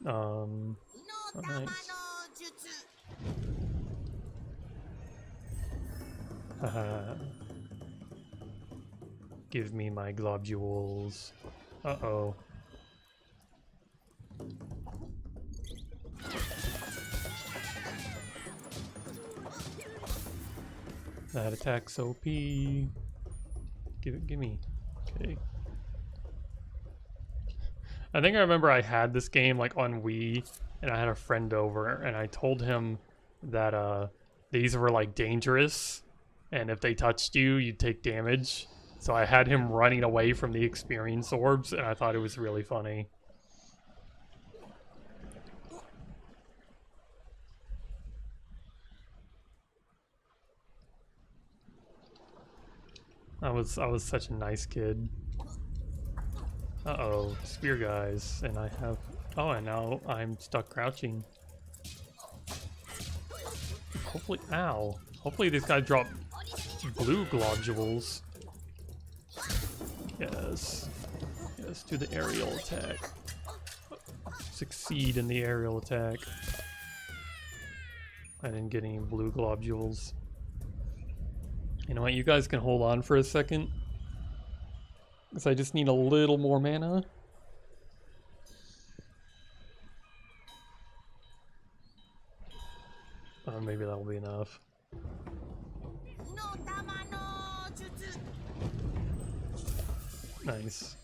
Oh, nice. Haha. Give me my globules. Uh-oh. That attack's OP. Give me. Okay. I think I remember I had this game like on Wii, and I had a friend over, and I told him that these were like dangerous, and if they touched you, you'd take damage. So I had him running away from the experience orbs, and I thought it was really funny. I was such a nice kid. Uh-oh, spear guys, and I have... Oh, and now I'm stuck crouching. Hopefully... Ow. Hopefully this guy dropped blue globules. Yes. Yes, to the aerial attack. Succeed in the aerial attack. I didn't get any blue globules. You know what, you guys can hold on for a second. Because I just need a little more mana. Maybe that'll be enough. Nice.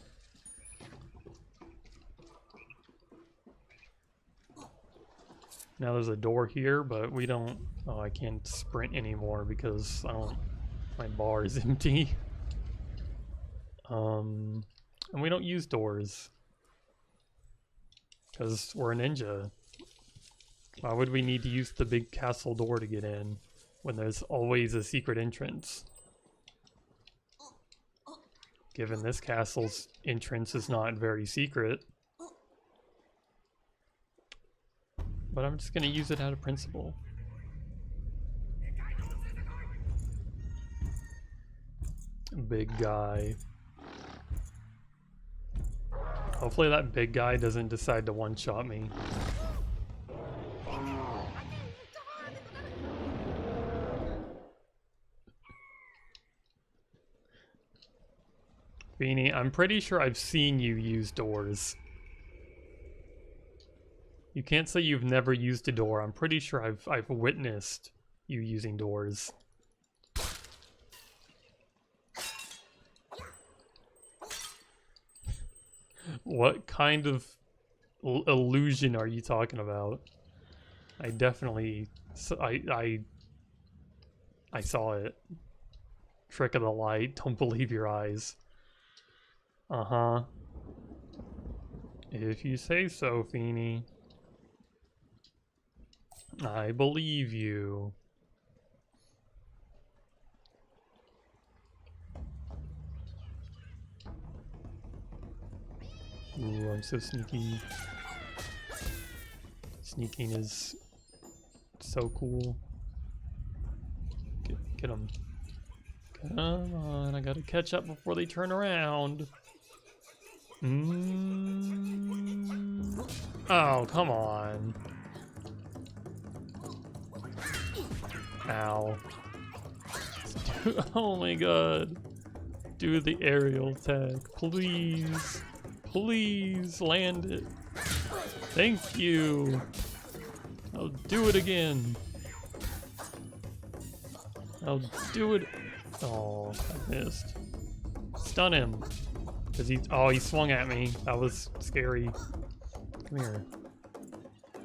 Now there's a door here, but we don't... Oh, I can't sprint anymore because I don't... My bar is empty. And we don't use doors. Because we're a ninja. Why would we need to use the big castle door to get in when there's always a secret entrance? Given this castle's entrance is not very secret. But I'm just gonna use it out of principle. Big guy. Hopefully that big guy doesn't decide to one-shot me. Beanie, I'm pretty sure I've seen you use doors. You can't say you've never used a door. I'm pretty sure I've witnessed you using doors. What kind of illusion are you talking about? I definitely... I saw it. Trick of the light. Don't believe your eyes. Uh-huh. If you say so, Feeny. I believe you. Ooh, I'm so sneaky. Sneaking is so cool. Get them. Come on, I gotta catch up before they turn around. Oh, come on. Ow. Oh my god. Do the aerial attack, please. Please land it. Thank you. I'll do it again. I'll do it. Oh, I missed. Stun him. Cause he swung at me. That was scary. Come here.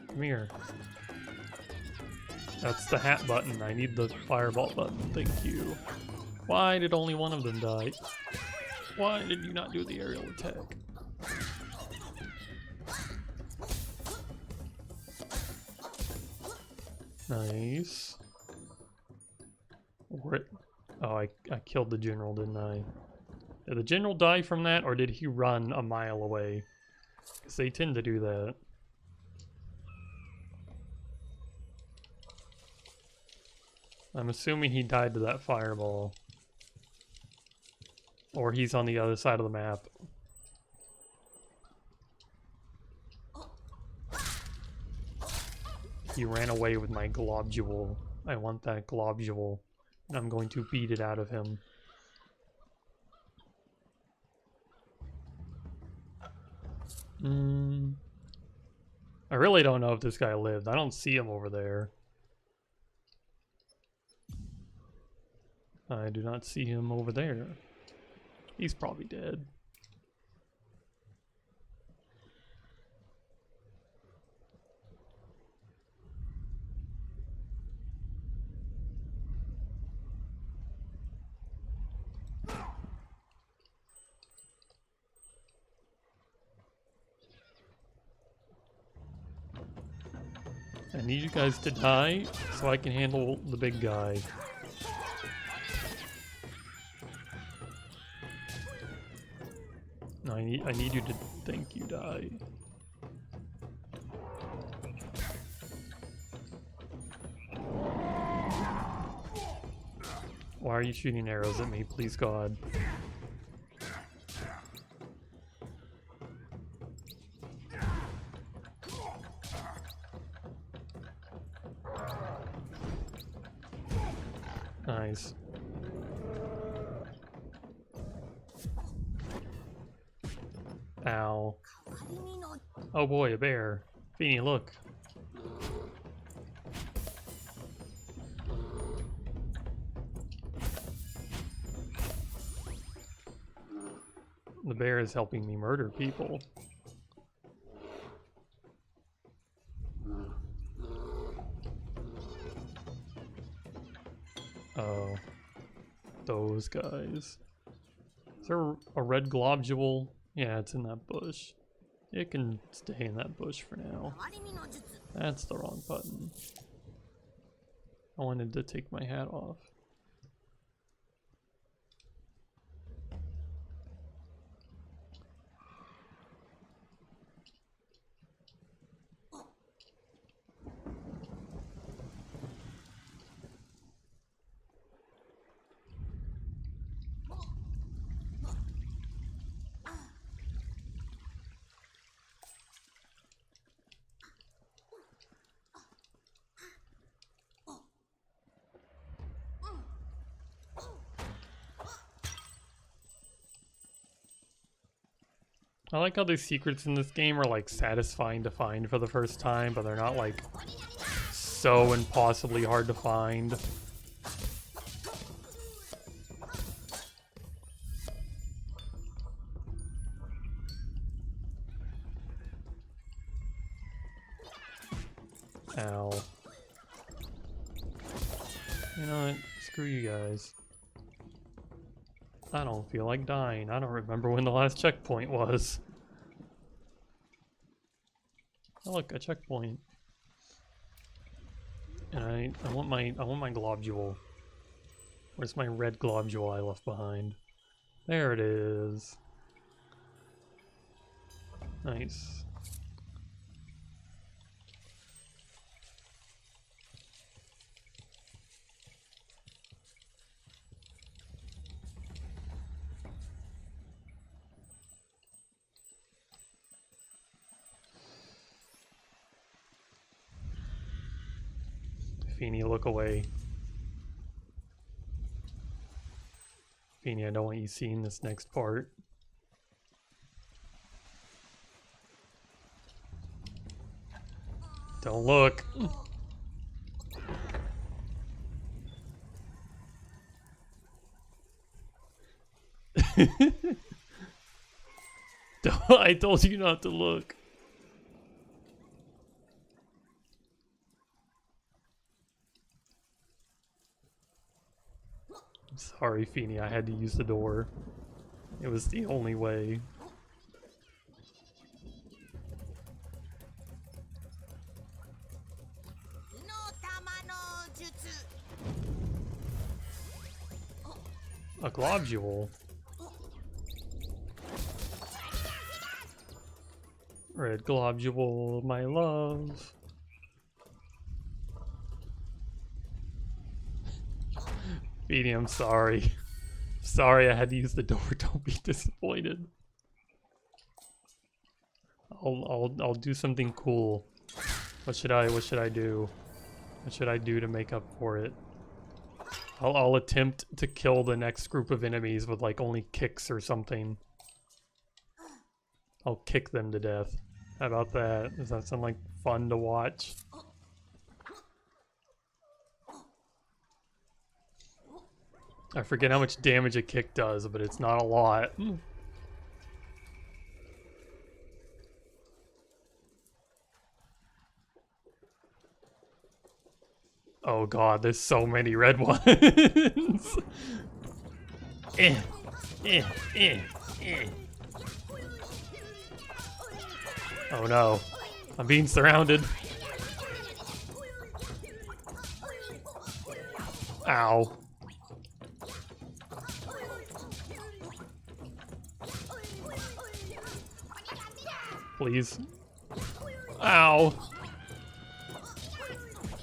Come here. That's the hat button. I need the fireball button. Thank you. Why did only one of them die? Why did you not do the aerial attack? Nice. Oh, I killed the general, didn't I? Did the general die from that, or did he run a mile away? Because they tend to do that. I'm assuming he died to that fireball. Or he's on the other side of the map. He ran away with my globule. I want that globule. And I'm going to beat it out of him. I really don't know if this guy lived. I don't see him over there. I do not see him over there. He's probably dead. I need you guys to die so I can handle the big guy. No, I need you to think you die. Why are you shooting arrows at me? Please, God. Nice. Ow. Oh boy, a bear. Feeny, look. The bear is helping me murder people. Oh. Those guys. Is there a red globule? Yeah, it's in that bush. It can stay in that bush for now. That's the wrong button. I wanted to take my hat off. I like how the secrets in this game are like satisfying to find for the first time, but they're not like so impossibly hard to find. Ow. You know what? Screw you guys. I don't feel like dying. I don't remember when the last checkpoint was. Oh look, a checkpoint. And I want my globule. Where's my red globule I left behind? There it is. Nice. Feeny, look away. Feeny, I don't want you seeing this next part. Don't look. I told you not to look. Sorry, Feeny, I had to use the door. It was the only way. A globule? Red globule, my love. Beanie, I'm sorry. Sorry I had to use the door. Don't be disappointed. I'll do something cool. What should I do? What should I do to make up for it? I'll attempt to kill the next group of enemies with like only kicks or something. I'll kick them to death. How about that? Does that sound like fun to watch? I forget how much damage a kick does, but it's not a lot. Oh god, there's so many red ones. eh, eh, eh, eh. Oh no, I'm being surrounded. Ow. Please. Ow.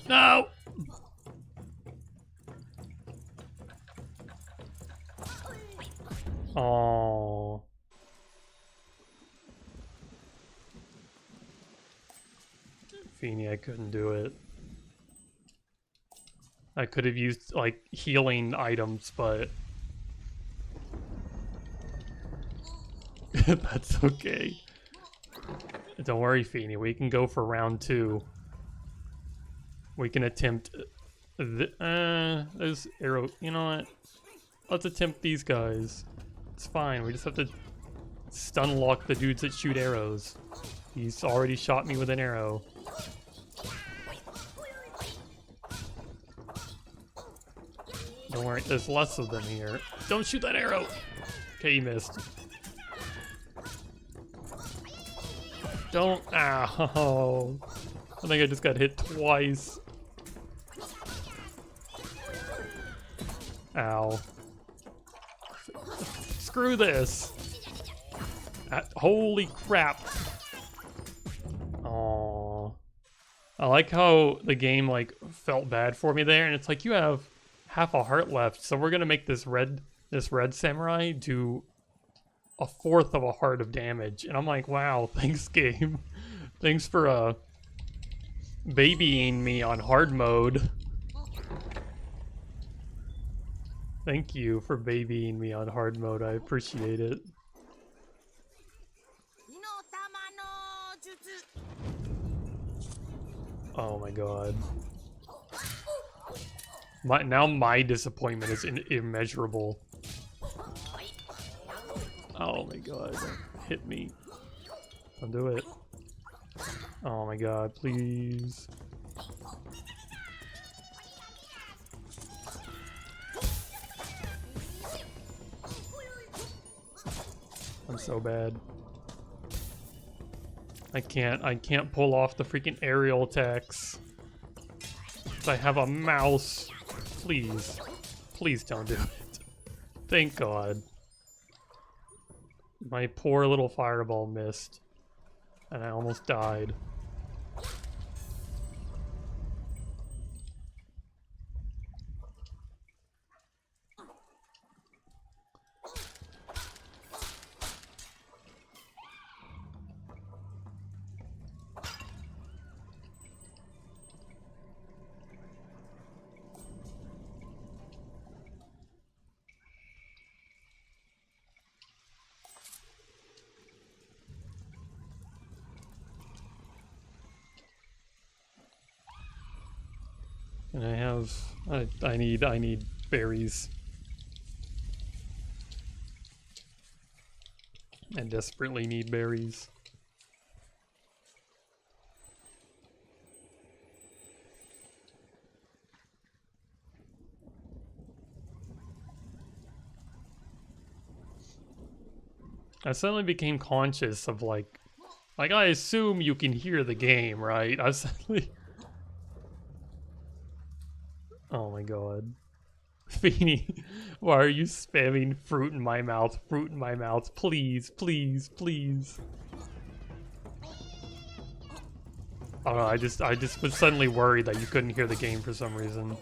No! Oh. Feeny, I couldn't do it. I could have used, like, healing items, but... That's okay. Don't worry, Feeny, we can go for round 2. We can attempt... there's arrow... You know what? Let's attempt these guys. It's fine, we just have to stun lock the dudes that shoot arrows. He's already shot me with an arrow. Don't worry, there's less of them here. Don't shoot that arrow! Okay, he missed. Don't... Ow! I think I just got hit twice. Ow. Screw this! Holy crap! Aww. I like how the game, like, felt bad for me there, and it's like, you have half a heart left, so we're gonna make this red samurai do 1/4 of a heart of damage. And I'm like, wow, thanks game. Thanks for babying me on hard mode. Thank you for babying me on hard mode, I appreciate it. Oh my god. Now my disappointment is immeasurable. Oh my god, hit me. Don't do it. Oh my god, please. I'm so bad. I can't pull off the freaking aerial attacks. I have a mouse. Please. Please don't do it. Thank god. My poor little fireball missed. And I almost died. And I need berries. I desperately need berries. I suddenly became conscious of like I assume you can hear the game, right? I suddenly... Oh my god. Feeny, why are you spamming fruit in my mouth? Fruit in my mouth. Please, please, please. I don't know, I just was suddenly worried that you couldn't hear the game for some reason.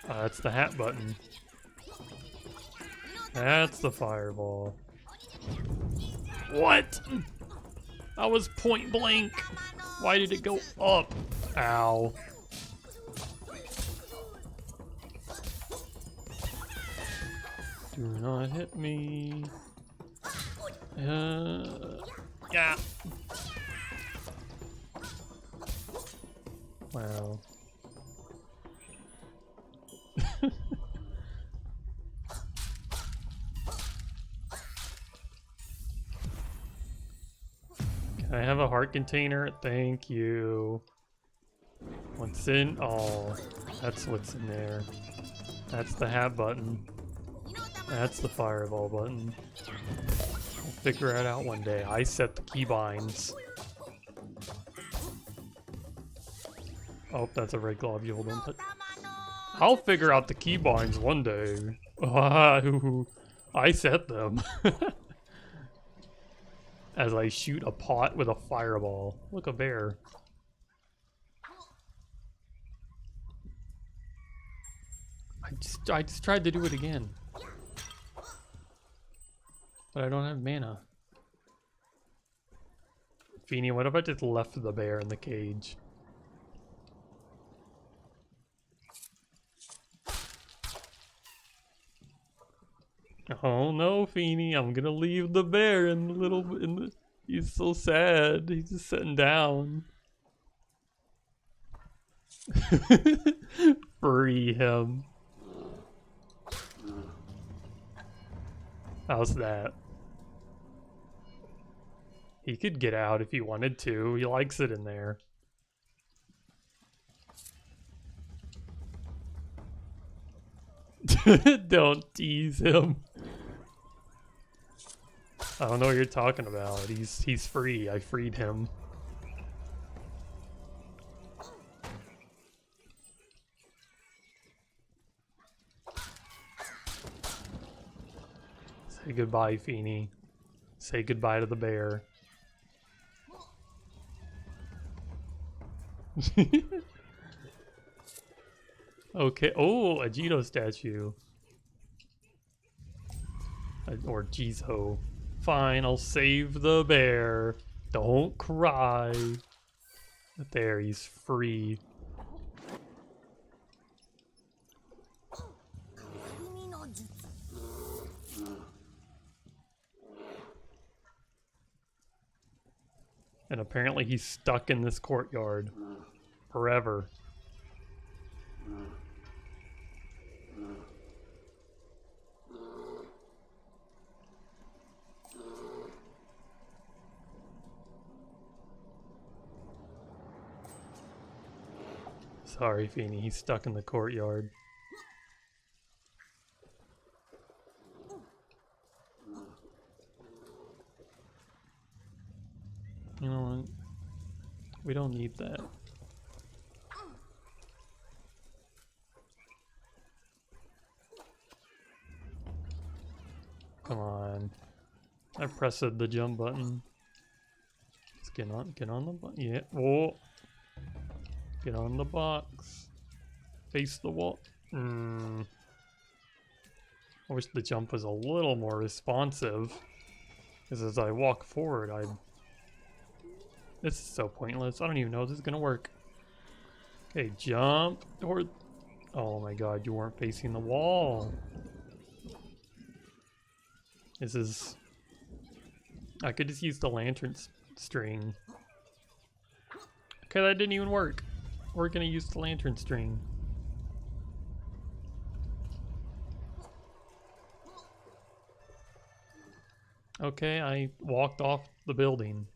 That's the hat button. That's the fireball. What? I was point blank. Why did it go up? Ow. Do not hit me. Yeah. Wow. Can I have a heart container? Thank you. What's in? Oh, that's what's in there. That's the hat button. That's the fireball button. I'll figure it out one day. I set the keybinds. Oh, that's a red globule. Don't put... I'll figure out the keybinds one day. I set them. As I shoot a pot with a fireball. Look, a bear. I just tried to do it again. But I don't have mana. Feeny, what if I just left the bear in the cage? Oh no, Feeny, I'm gonna leave the bear in the he's so sad. He's just sitting down. Free him. How's that? He could get out if he wanted to. He likes it in there. Don't tease him. I don't know what you're talking about. He's free. I freed him. Say goodbye, Feeny. Say goodbye to the bear. Okay. Oh, a Jito statue. Or Jizo. Fine, I'll save the bear. Don't cry. There, he's free. And apparently he's stuck in this courtyard. Forever. Sorry, Feeny, he's stuck in the courtyard. You know what? We don't need that. Come on. I pressed the jump button. Let's get on the button. Yeah. Whoa. Get on the box. Face the wall. I wish the jump was a little more responsive. Because as I walk forward, this is so pointless. I don't even know if this is gonna work. Okay, jump toward... Oh my god, you weren't facing the wall. This is... I could just use the lantern string. Okay, that didn't even work. We're gonna use the lantern string. Okay, I walked off the building.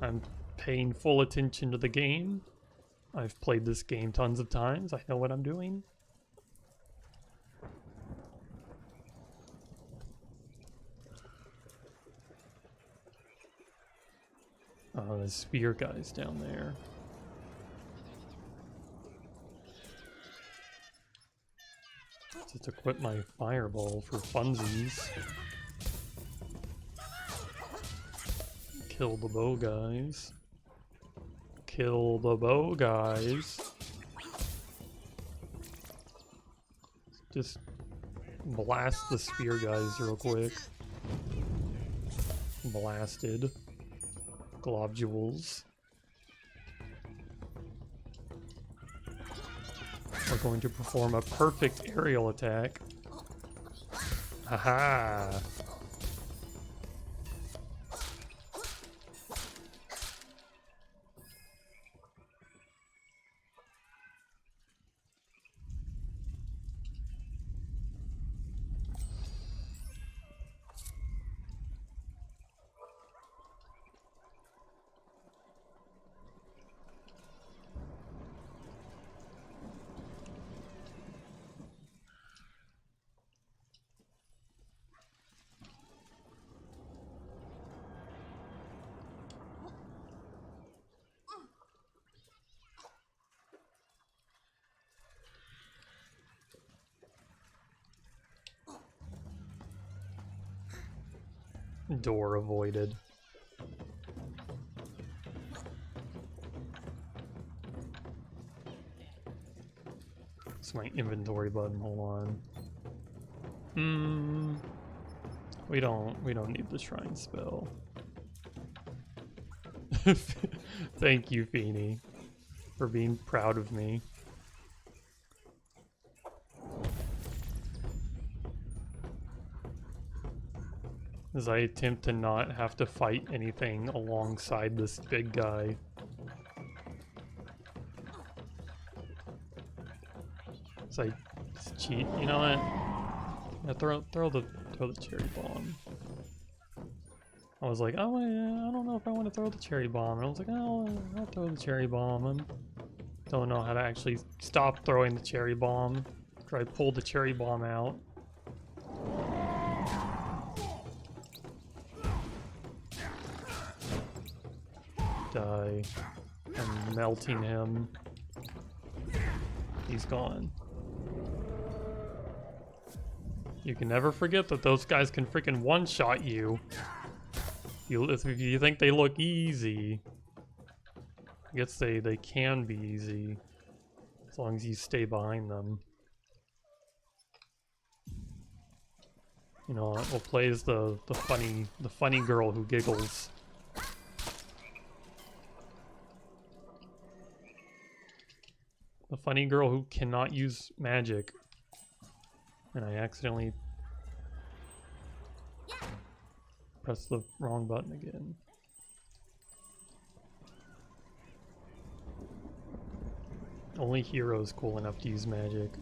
I'm paying full attention to the game. I've played this game tons of times. I know what I'm doing. Oh, the spear guy's down there. Just equip my fireball for funsies. Kill the bow guys. Kill the bow guys. just blast the spear guys real quick. Blasted. Globules. We're going to perform a perfect aerial attack. Haha! Door avoided. It's my inventory button, hold on. We don't need the shrine spell. Thank you, Feeny, for being proud of me. As I attempt to not have to fight anything alongside this big guy. As I cheat, you know what? Yeah, throw the cherry bomb. I was like, oh yeah, I don't know if I want to throw the cherry bomb. And I was like, oh, I'll throw the cherry bomb. I don't know how to actually stop throwing the cherry bomb. Try to pull the cherry bomb out. Die. I'm melting him. He's gone. You can never forget that those guys can freaking one-shot you. If you think they look easy. I guess they can be easy. As long as you stay behind them. You know, we'll play as the funny girl who giggles. The funny girl who cannot use magic. And I accidentally pressed the wrong button again. Only heroes cool enough to use magic.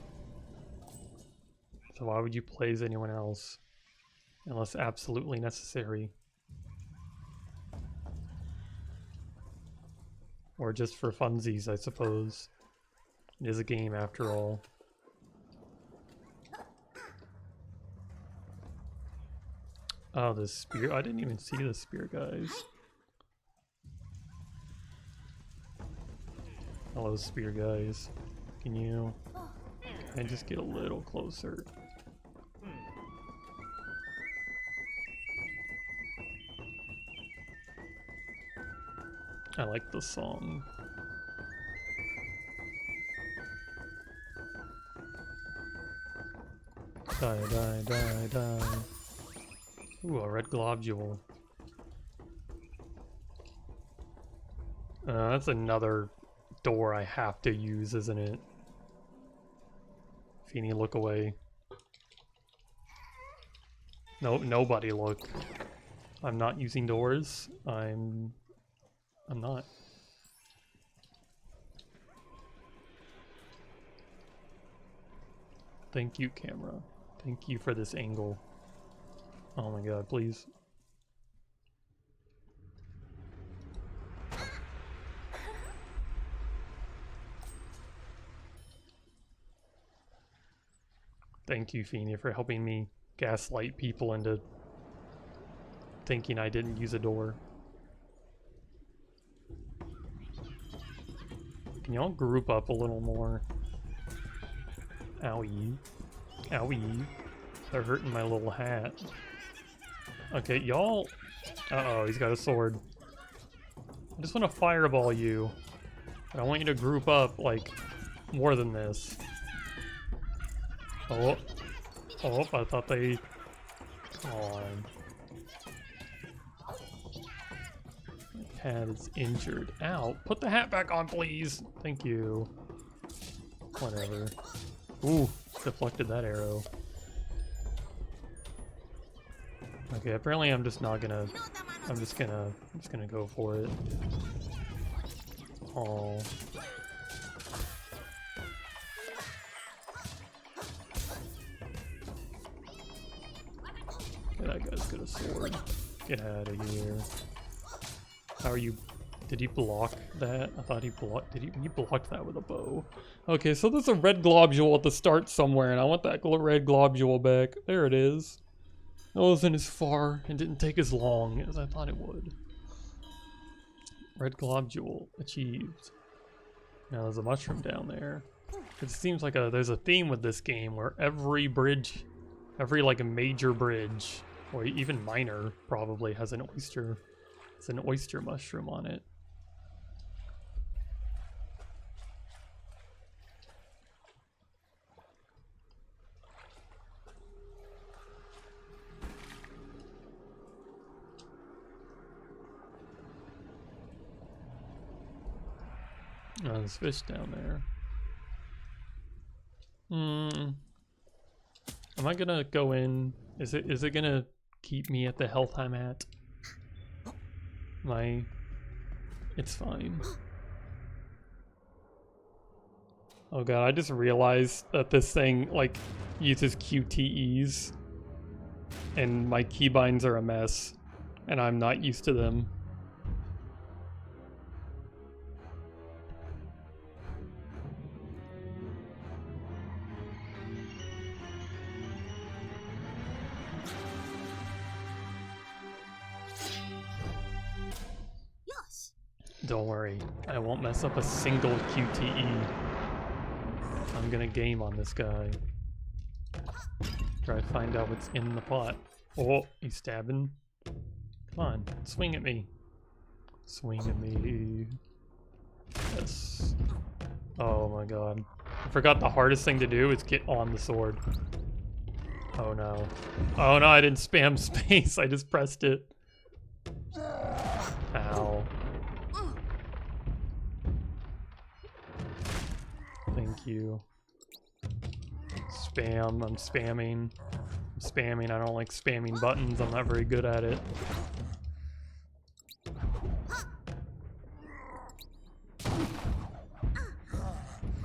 So why would you play as anyone else? Unless absolutely necessary. Or just for funsies, I suppose. It is a game after all. Oh, the spear. I didn't even see the spear guys. Hello, spear guys. Can I just get a little closer? I like the song. Die, die, die, die. Ooh, a red globule. That's another door I have to use, isn't it? Feeny, look away. No, nobody look. I'm not using doors. I'm not. Thank you, camera. Thank you for this angle. Oh my god, please. Thank you, Feeny, for helping me gaslight people into thinking I didn't use a door. Can y'all group up a little more? Owie. Owie. They're hurting my little hat. Okay, y'all... Uh-oh, he's got a sword. I just want to fireball you. But I want you to group up, like, more than this. Oh. Oh, I thought they... Come on. My cat is injured. Ow. Put the hat back on, please. Thank you. Whatever. Ooh. Deflected that arrow. Okay, apparently I'm just not gonna... I'm just gonna go for it. Oh. That guy's got a sword. Get out of here. How are you? Did he block that? I thought he blocked. Did he blocked that with a bow? Okay, so there's a red globule at the start somewhere, and I want that red globule back. There it is. It wasn't as far and didn't take as long as I thought it would. Red globule achieved. Now there's a mushroom down there. It seems like there's a theme with this game where every bridge, every like a major bridge, or even minor, probably has an oyster. It's an oyster mushroom on it. Oh, there's fish down there. Am I gonna go in? Is it gonna keep me at the health I'm at? It's fine. Oh god, I just realized that this thing like uses QTEs and my keybinds are a mess and I'm not used to them. Don't worry, I won't mess up a single QTE. I'm gonna game on this guy. Try to find out what's in the pot. Oh, he's stabbing. Come on, swing at me. Swing at me. Yes. Oh my god. I forgot the hardest thing to do is get on the sword. Oh no. Oh no, I didn't spam space, I just pressed it. Ow. Thank you. Spam, I'm spamming. I'm spamming, I don't like spamming buttons, I'm not very good at it.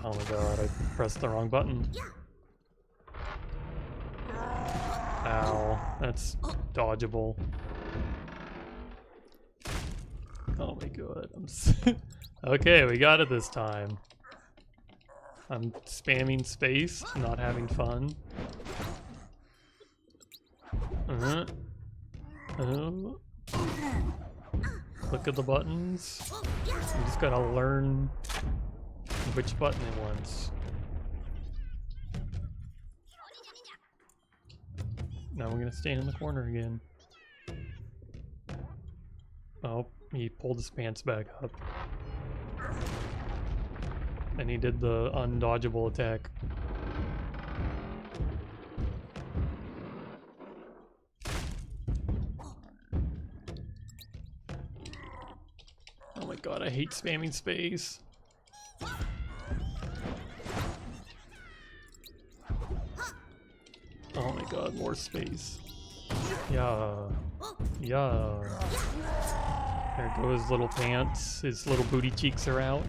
Oh my god, I pressed the wrong button. Ow, that's dodgeable. Oh my god, okay, we got it this time. I'm spamming space, not having fun. Look at the buttons. You just gotta learn which button it wants. Now we're gonna stand in the corner again. Oh, he pulled his pants back up. And he did the undodgeable attack. Oh my god, I hate spamming space. Oh my god, more space. Yeah. Yeah. There go his little pants. His little booty cheeks are out.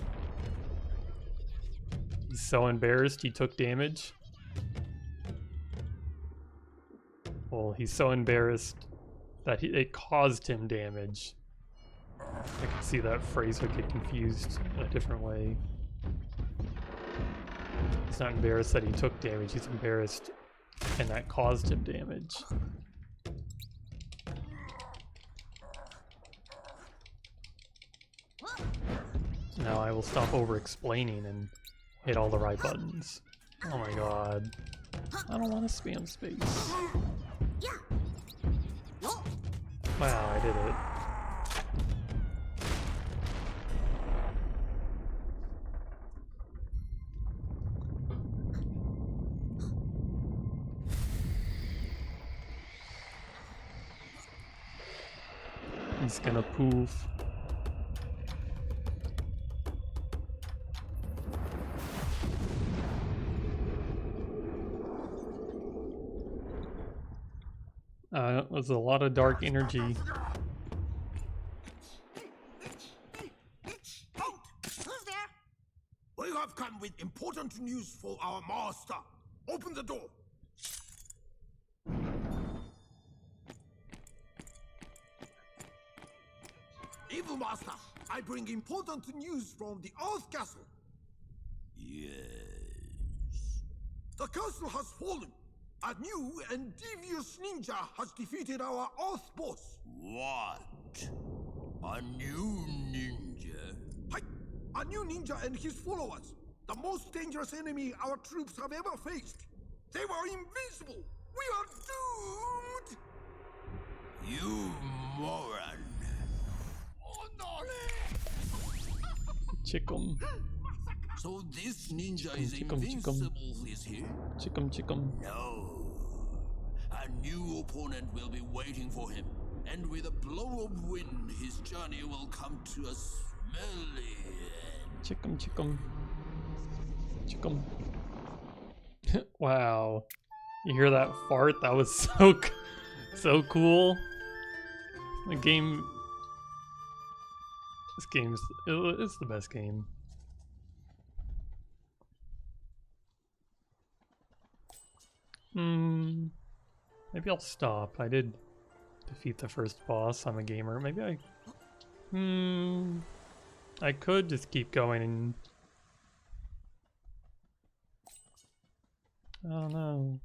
He's so embarrassed he took damage. Well, he's so embarrassed that it caused him damage. I could see that phrase would get confused in a different way. He's not embarrassed that he took damage, he's embarrassed and that caused him damage. Now I will stop over-explaining and hit all the right buttons. Oh my god. I don't want to spam space. Wow, I did it. He's gonna poof. It was a lot of dark energy. Who's there? We have come with important news for our master. Open the door. Evil master, I bring important news from the Earth Castle. Yes. The castle has fallen. A new and devious ninja has defeated our Earth boss. What? A new ninja? Hi! A new ninja and his followers. The most dangerous enemy our troops have ever faced. They were invincible. We are doomed! You moron. Chickum. So this ninja is Chickum, chickum. invincible, is he? Chickum chickum. No. A new opponent will be waiting for him. And with a blow of wind, his journey will come to a smelly end. Chickum chickum. Chickum. Wow. You hear that fart? That was so cool. The game. This game's it's the best game. Maybe I'll stop. I did defeat the first boss. I'm a gamer. Maybe I could just keep going and oh no.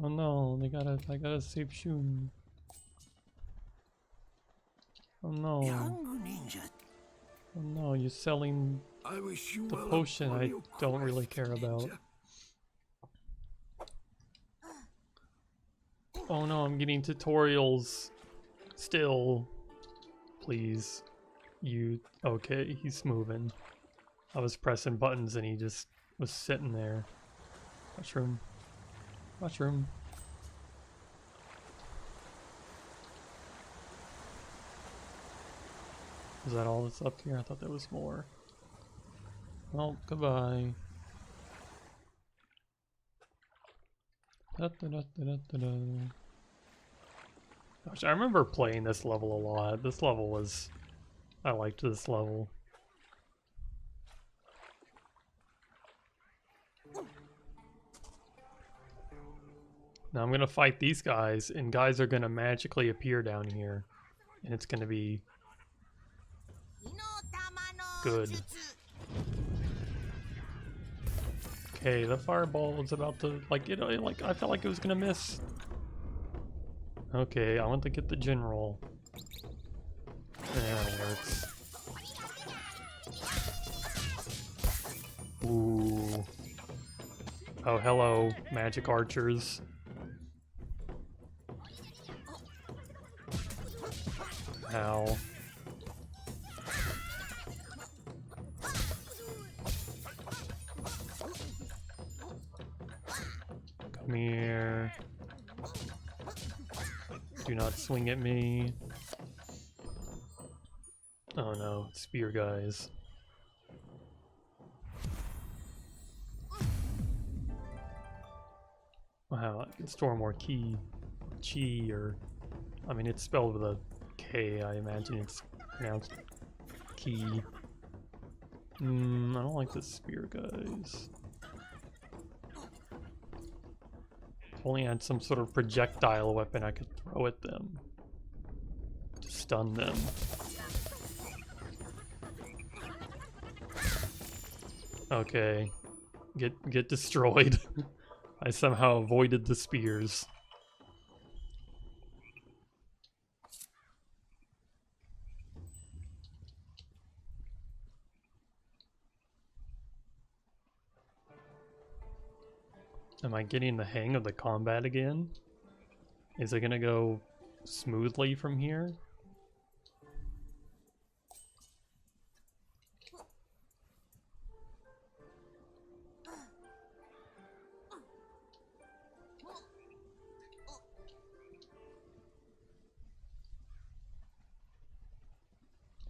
Oh no, I gotta save Shun. Oh no. Young ninja. Oh no, you're selling I wish you the well potion upon I your don't really quest, care about. ninja. Oh no, I'm getting tutorials still. Please. Okay, he's moving. I was pressing buttons and he just was sitting there. Mushroom. Mushroom. Is that all that's up here? I thought there was more. Well, goodbye. Da, da, da, da, da, da. Gosh, I remember playing this level a lot. This level was... I liked this level. Now I'm gonna fight these guys, and guys are gonna magically appear down here. And it's gonna be... good. Okay, the fireball is about to, like, like, I felt like it was gonna miss. Okay, I want to get the general. Yeah, that works. Ooh. Oh, hello, magic archers. Ow. Come here. Do not swing at me. Oh no, spear guys. Wow, I can store more chi, or... I mean, it's spelled with a K, I imagine it's pronounced key. I don't like the spear guys. If only I had some sort of projectile weapon I could throw at them to stun them. Okay, get destroyed. I somehow avoided the spears. Am I getting the hang of the combat again? Is it gonna go smoothly from here?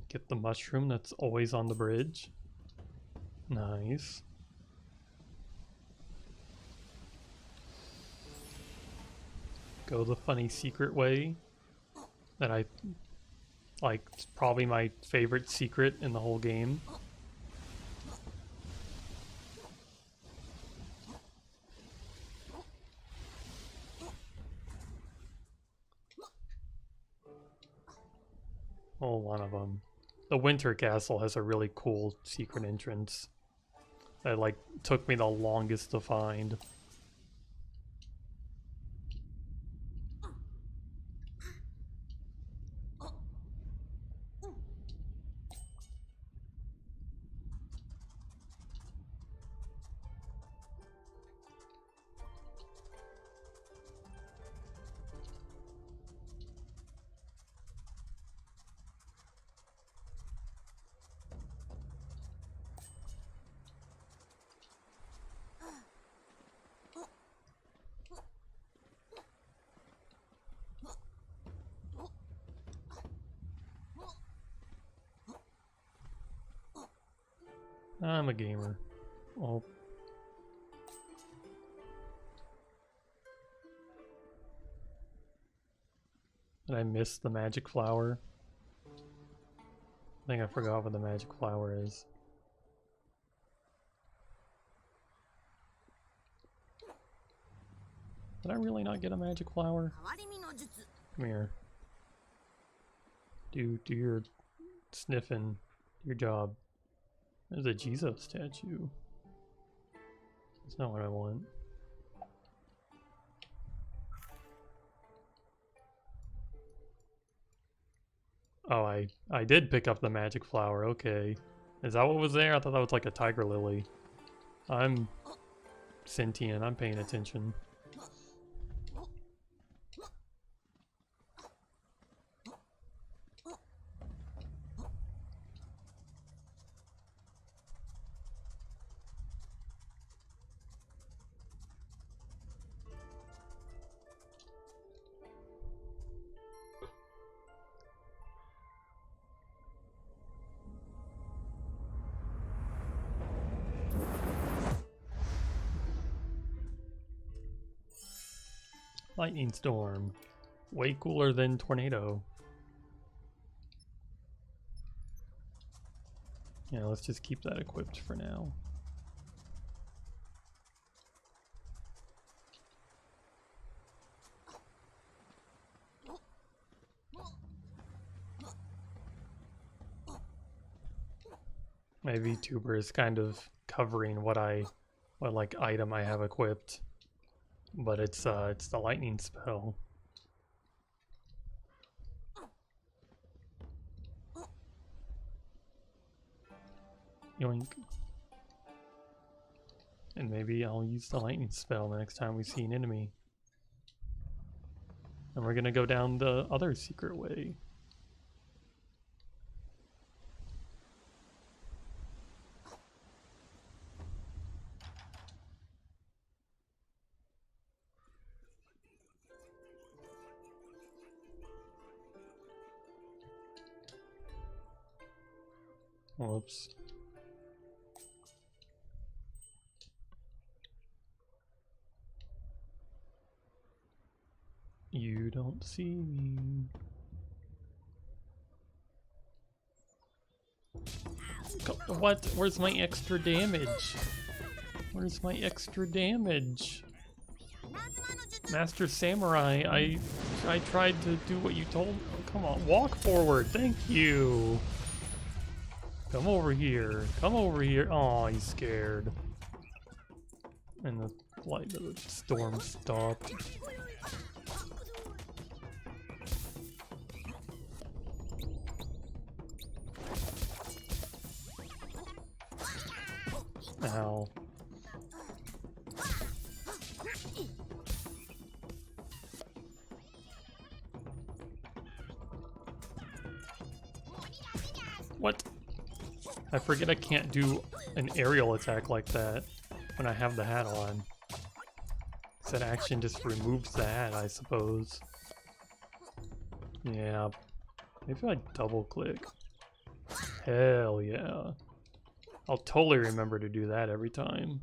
Get the mushroom that's always on the bridge. Nice. Go the funny secret way. That I like, it's probably my favorite secret in the whole game. Oh, one of them. The Winter Castle has a really cool secret entrance that like took me the longest to find. I'm a gamer. Oh. Did I miss the magic flower? I think I forgot what the magic flower is. Did I really not get a magic flower? Come here. Do your sniffing, your job. There's a Jesus statue. That's not what I want. Oh, I did pick up the magic flower, okay. Is that what was there? I thought that was like a tiger lily. I'm sentient, I'm paying attention. Lightning storm. Way cooler than tornado. Yeah, let's just keep that equipped for now. My VTuber is kind of covering what like item I have equipped. But it's the lightning spell. Yoink. And maybe I'll use the lightning spell the next time we see an enemy. And we're gonna go down the other secret way. Whoops. You don't see me. What? Where's my extra damage? Where's my extra damage? Master Samurai, I tried to do what you told me. Oh, come on, walk forward. Thank you. Come over here. Come over here. Oh, he's scared. And the light of the storm stopped. Ow. What? I forget I can't do an aerial attack like that when I have the hat on. That action just removes the hat, I suppose. Yeah. Maybe if I double click. Hell yeah. I'll totally remember to do that every time.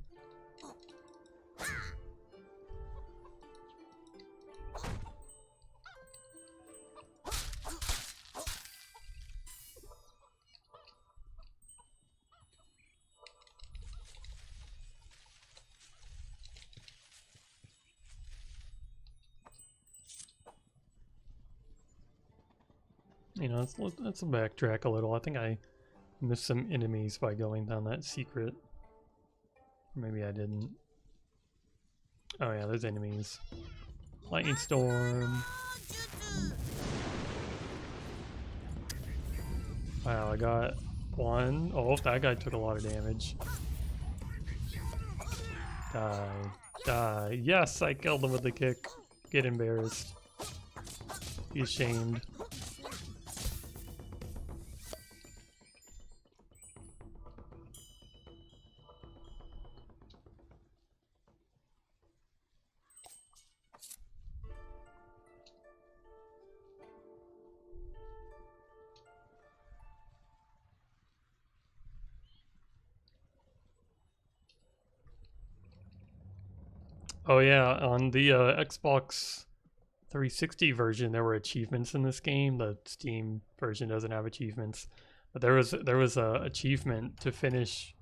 You know, let's backtrack a little. I think I missed some enemies by going down that secret. Maybe I didn't. Oh yeah, there's enemies. Lightning storm. Wow, I got one. Oh, that guy took a lot of damage. Die. Die. Yes, I killed him with the kick. Get embarrassed. Be ashamed. Oh yeah, on the Xbox 360 version, there were achievements in this game. The Steam version doesn't have achievements, but there was a achievement to finish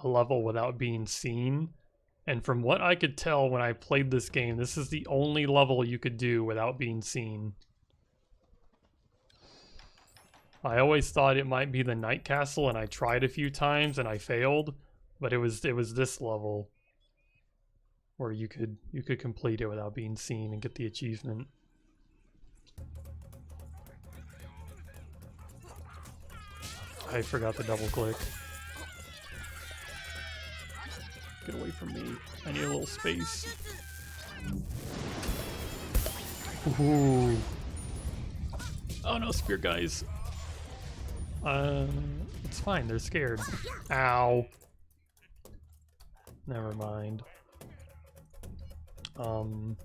a level without being seen. And from what I could tell when I played this game, this is the only level you could do without being seen. I always thought it might be the Night Castle, and I tried a few times and I failed, but it was this level where you could complete it without being seen and get the achievement. I forgot to double click. Get away from me. I need a little space. Ooh. Oh no, spear guys. It's fine, they're scared. Ow. Never mind. What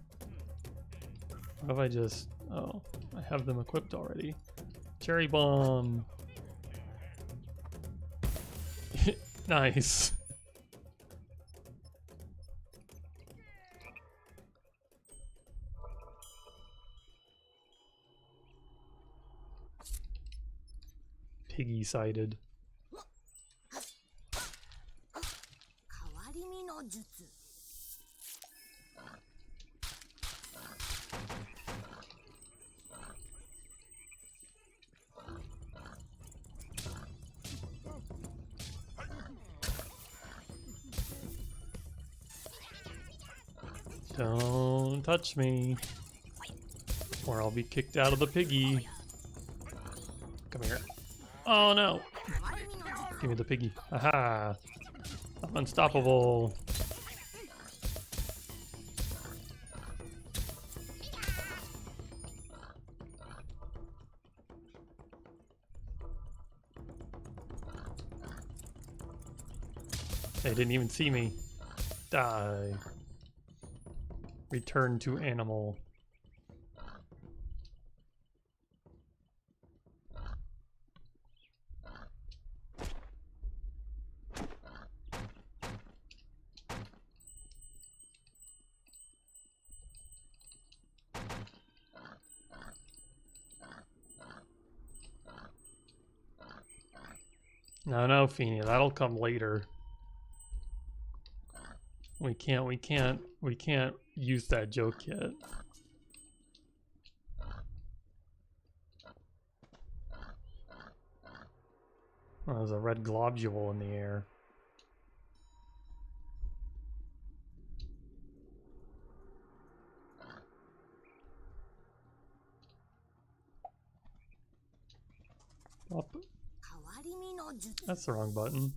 if I just... Oh, I have them equipped already. Cherry bomb. Nice. Piggy-sided. Don't touch me, or I'll be kicked out of the piggy. Come here. Oh no! Give me the piggy. Aha! I'm unstoppable. They didn't even see me. Die. Return to animal. No, Feeny, that'll come later. We can't use that joke yet. Oh, there's a red globule in the air. Up. That's the wrong button.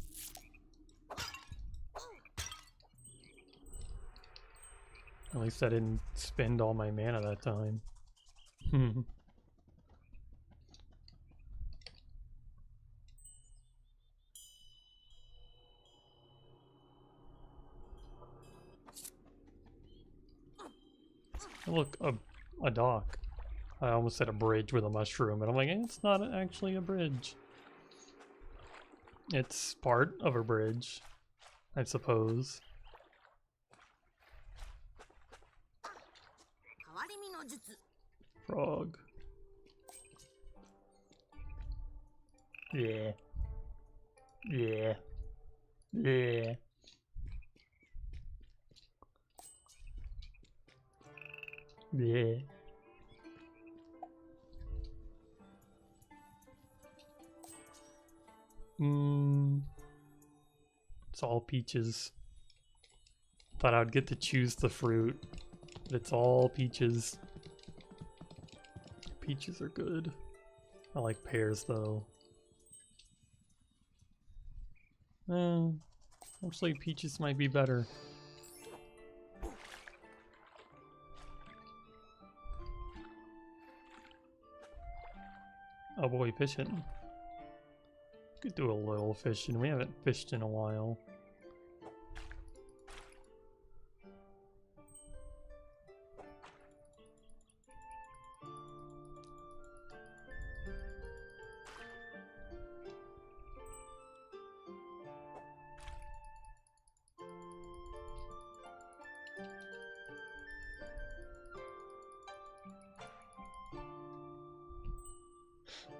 At least I didn't spend all my mana that time. Look, a dock. I almost said a bridge with a mushroom, and I'm like, it's not actually a bridge. It's part of a bridge, I suppose. Frog. Yeah. Yeah. Yeah. Yeah. It's all peaches. Thought I'd get to choose the fruit, but it's all peaches. Peaches are good. I like pears though. Actually peaches might be better. Oh boy, fishing. Could do a little fishing. We haven't fished in a while.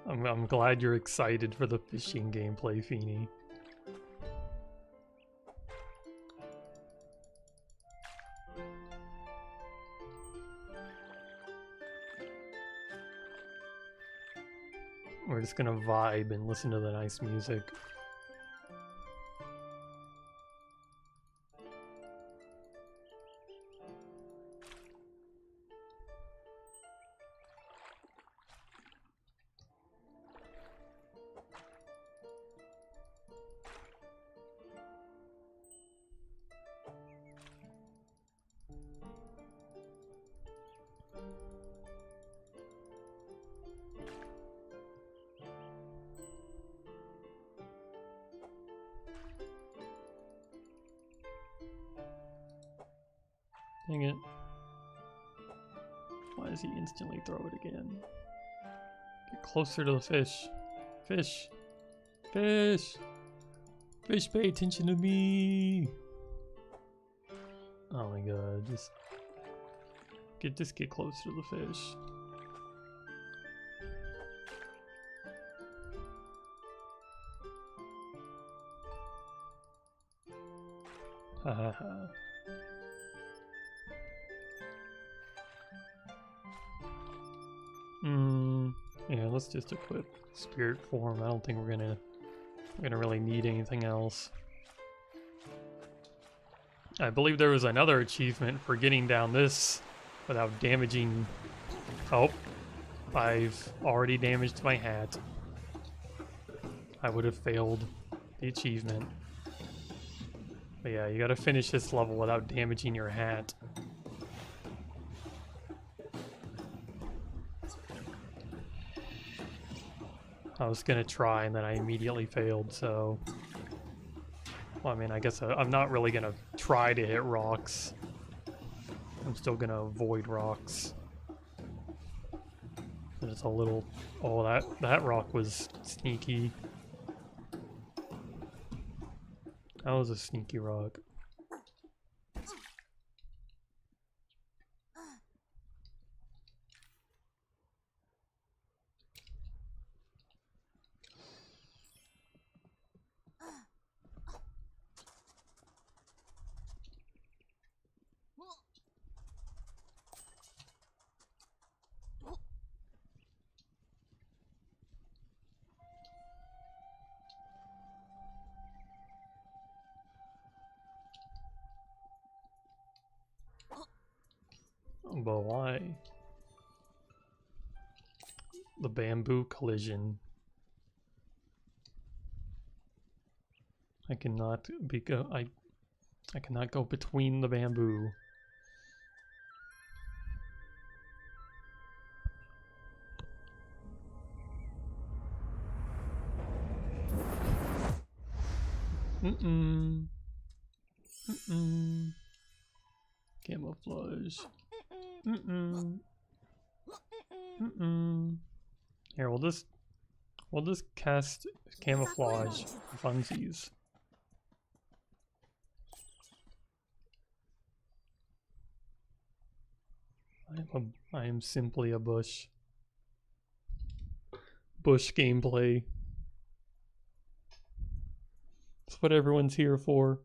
I'm glad you're excited for the fishing gameplay, Feeny. We're just gonna vibe and listen to the nice music. Dang it. Why does he instantly throw it again? Get closer to the fish. Fish. Fish. Fish, pay attention to me. Oh my god, just get closer to the fish. Ha ha ha. Yeah, let's just equip spirit form. I don't think we're gonna really need anything else. I believe there was another achievement for getting down this without damaging. Oh, I've already damaged my hat. I would have failed the achievement. But yeah, you gotta finish this level without damaging your hat. I was gonna try and then I immediately failed, so... Well, I mean, I guess I'm not really gonna try to hit rocks. I'm still gonna avoid rocks. There's a little... Oh, that rock was sneaky. That was a sneaky rock. But why? The bamboo collision. I cannot I cannot go between the bamboo. Camouflage. Here, we'll just We'll just cast camouflage for funsies. I am simply a bush. Bush gameplay. That's what everyone's here for.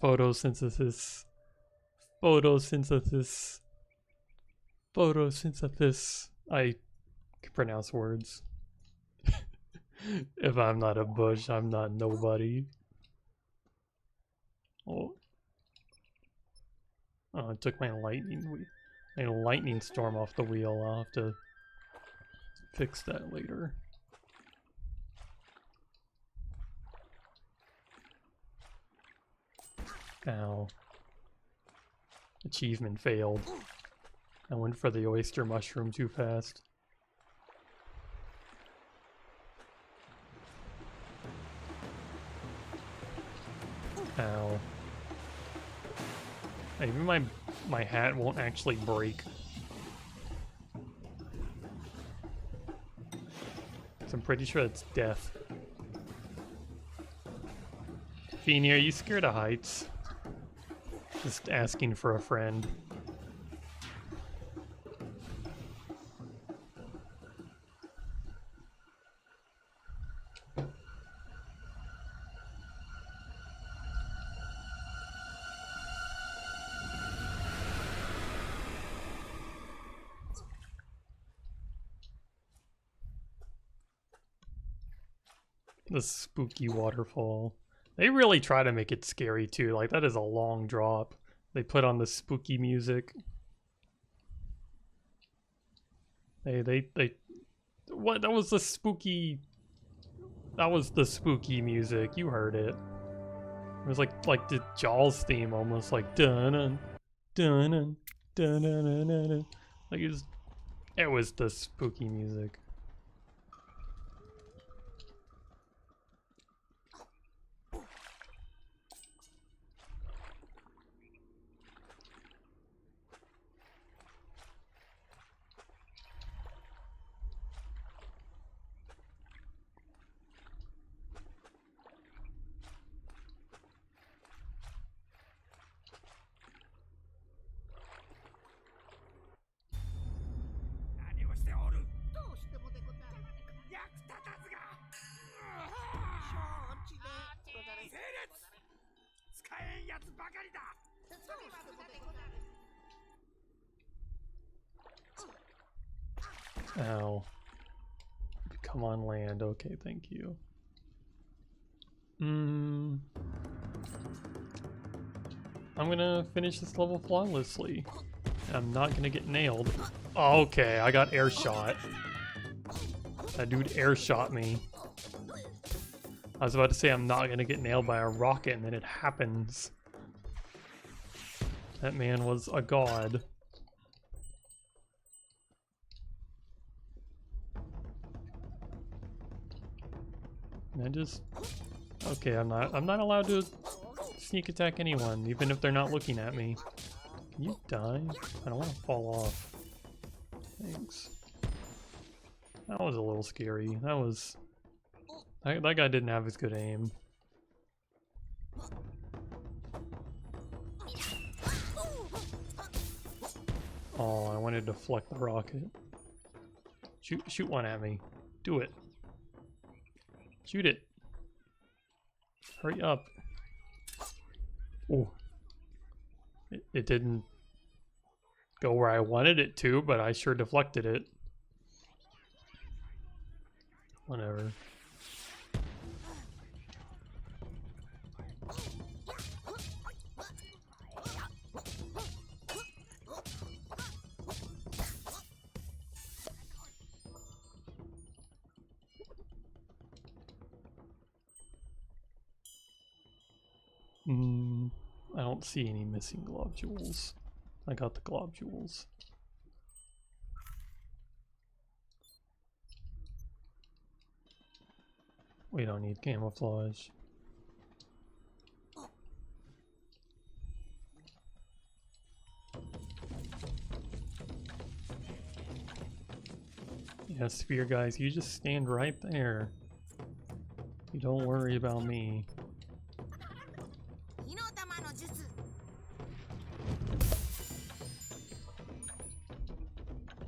Photosynthesis. Photosynthesis. Photosynthesis. I can pronounce words. If I'm not a bush, I'm not nobody. Oh, it took my lightning storm off the wheel. I'll have to fix that later. Ow. Achievement failed. I went for the oyster mushroom too fast. Ow. Even my hat won't actually break. So I'm pretty sure it's death. Feeny, are you scared of heights? Just asking for a friend. The spooky waterfall. They really try to make it scary too. Like, that is a long drop. They put on the spooky music. What? That was the spooky music. You heard it. It was like the Jaws theme, almost like dun dun dun dun dun dun dun dun. Like it was the spooky music. Ow. Come on, land. Okay, thank you. I'm gonna finish this level flawlessly. I'm not gonna get nailed. Okay, I got air shot. That dude air shot me. I was about to say I'm not gonna get nailed by a rocket, and then it happens. That man was a god. And I just... Okay, I'm not allowed to sneak attack anyone, even if they're not looking at me. Can you die? I don't want to fall off. Thanks. That was a little scary. That was... That guy didn't have as good aim. Oh, I wanted to deflect the rocket. Shoot one at me. Do it. Shoot it. Hurry up. Oh. It didn't go where I wanted it to, but I sure deflected it. Whatever. I don't see any missing globules. I got the globules. We don't need camouflage. Yeah, spear guys, you just stand right there. You don't worry about me.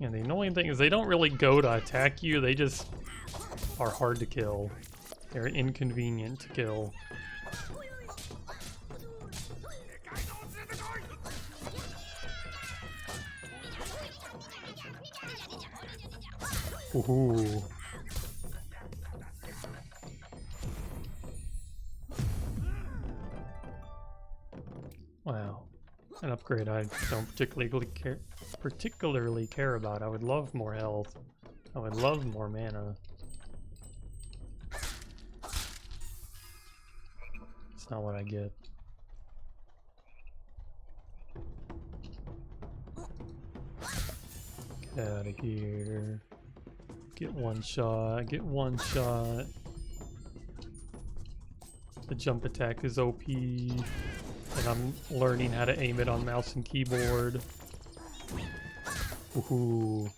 And the annoying thing is they don't really go to attack you, they just are hard to kill. They're inconvenient to kill. Ooh. Wow. An upgrade I don't particularly care about. I would love more health. I would love more mana. It's not what I get. Get out of here. Get one shot. Get one shot. The jump attack is OP. And I'm learning how to aim it on mouse and keyboard. Woohoo.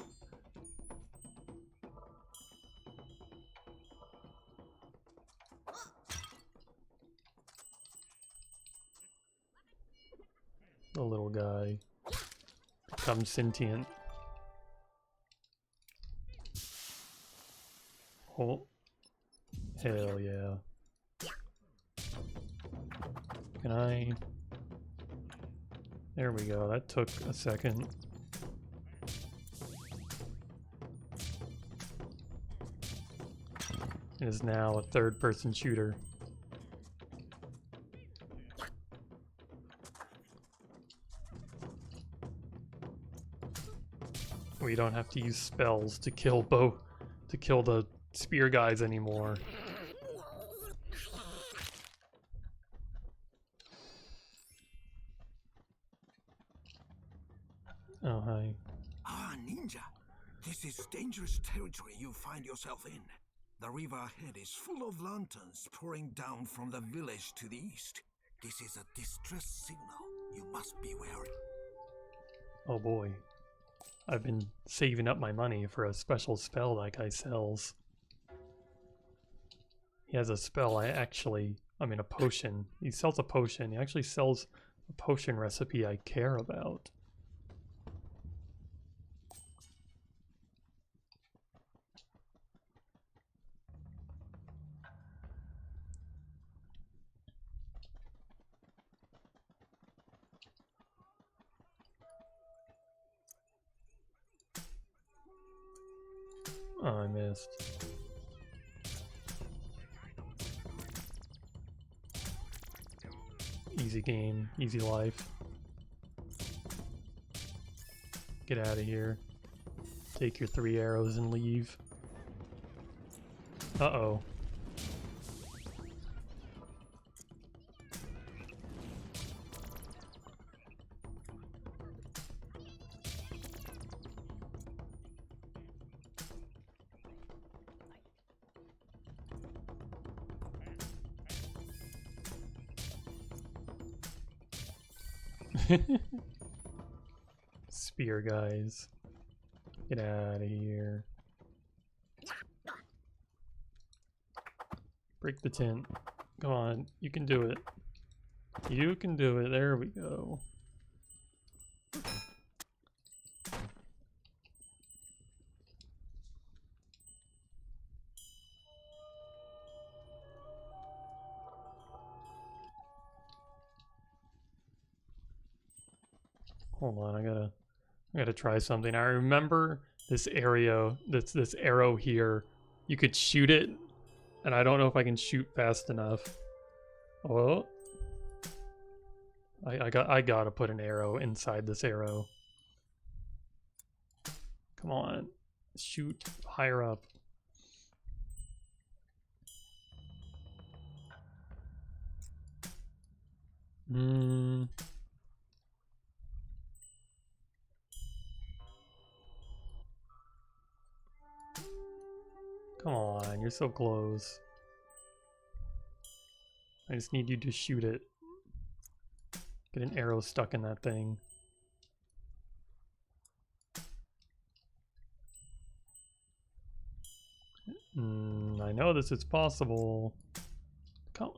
The little guy becomes sentient. Oh. Hell yeah. Can I... There we go, that took a second. It is now a third-person shooter. We don't have to use spells to kill the spear guys anymore. Oh, hi. Ah, ninja. This is dangerous territory you find yourself in. The river ahead is full of lanterns pouring down from the village to the east. This is a distress signal. You must be wary. Oh boy. I've been saving up my money for a special spell that guy sells. He has a spell I mean a potion. He sells a potion. He actually sells a potion recipe I care about. Oh, I missed. Easy game, easy life. Get out of here. Take your 3 arrows and leave. Uh-oh. Spear guys. Get out of here. Break the tent. Come on, you can do it. You can do it. There we go. Hold on, I gotta try something. I remember this area, this arrow here. You could shoot it, and I don't know if I can shoot fast enough. Oh, I gotta put an arrow inside this arrow. Come on, shoot higher up. Come on, you're so close. I just need you to shoot it. Get an arrow stuck in that thing. this is possible. Come,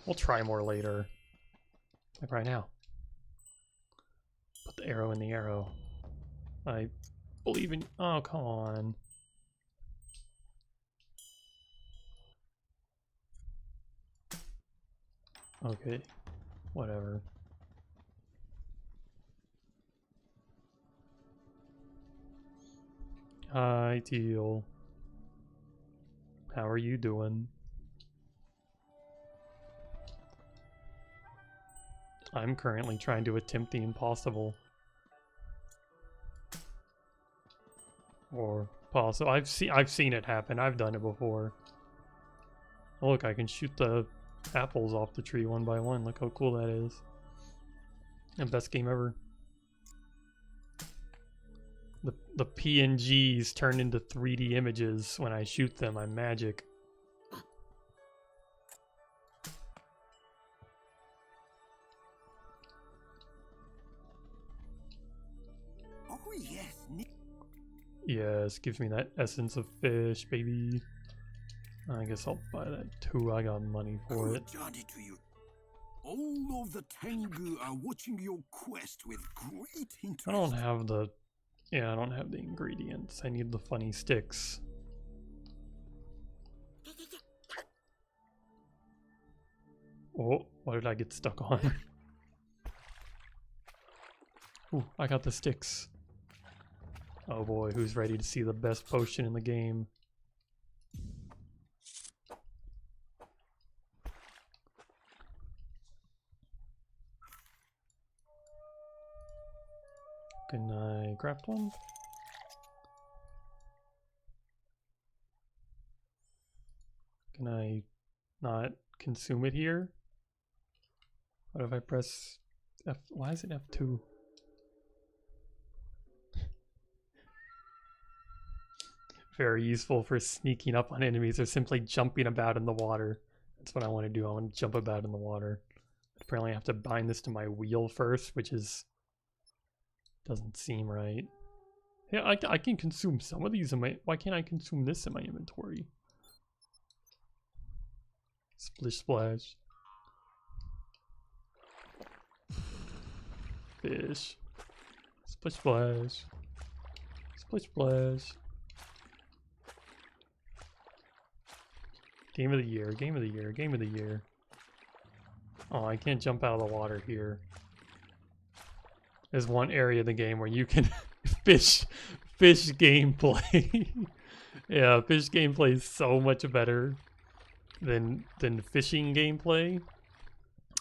we'll try more later. Like right now. Put the arrow in the arrow. I believe in. Oh, come on. Okay, whatever. Hi, Teal. How are you doing? I'm currently trying to attempt the impossible. Or possible. I've seen it happen. I've done it before. Oh, look, I can shoot the apples off the tree one by one. Look how cool that is. And best game ever. The PNGs turn into 3D images when I shoot them. I'm magic. Oh yes, Nick. Yes, gives me that essence of fish, baby. I guess I'll buy that too. I got money for it. Johnny to you. All of the Tengu are watching your quest with great interest. I don't have the... Yeah, I don't have the ingredients. I need the funny sticks. Oh, what did I get stuck on? Ooh, I got the sticks. Oh boy, who's ready to see the best potion in the game? Can I craft one? Can I not consume it here? What if I press F? Why is it F2? Very useful for sneaking up on enemies or simply jumping about in the water. That's what I want to do. I want to jump about in the water. Apparently I have to bind this to my wheel first, which is... doesn't seem right. Yeah, I can consume some of these in my... Why can't I consume this in my inventory? Splish splash. Fish. Splish splash. Splish splash. Game of the year, game of the year, game of the year. Oh, I can't jump out of the water here. There's one area of the game where you can fish gameplay. Yeah, fish gameplay is so much better than fishing gameplay.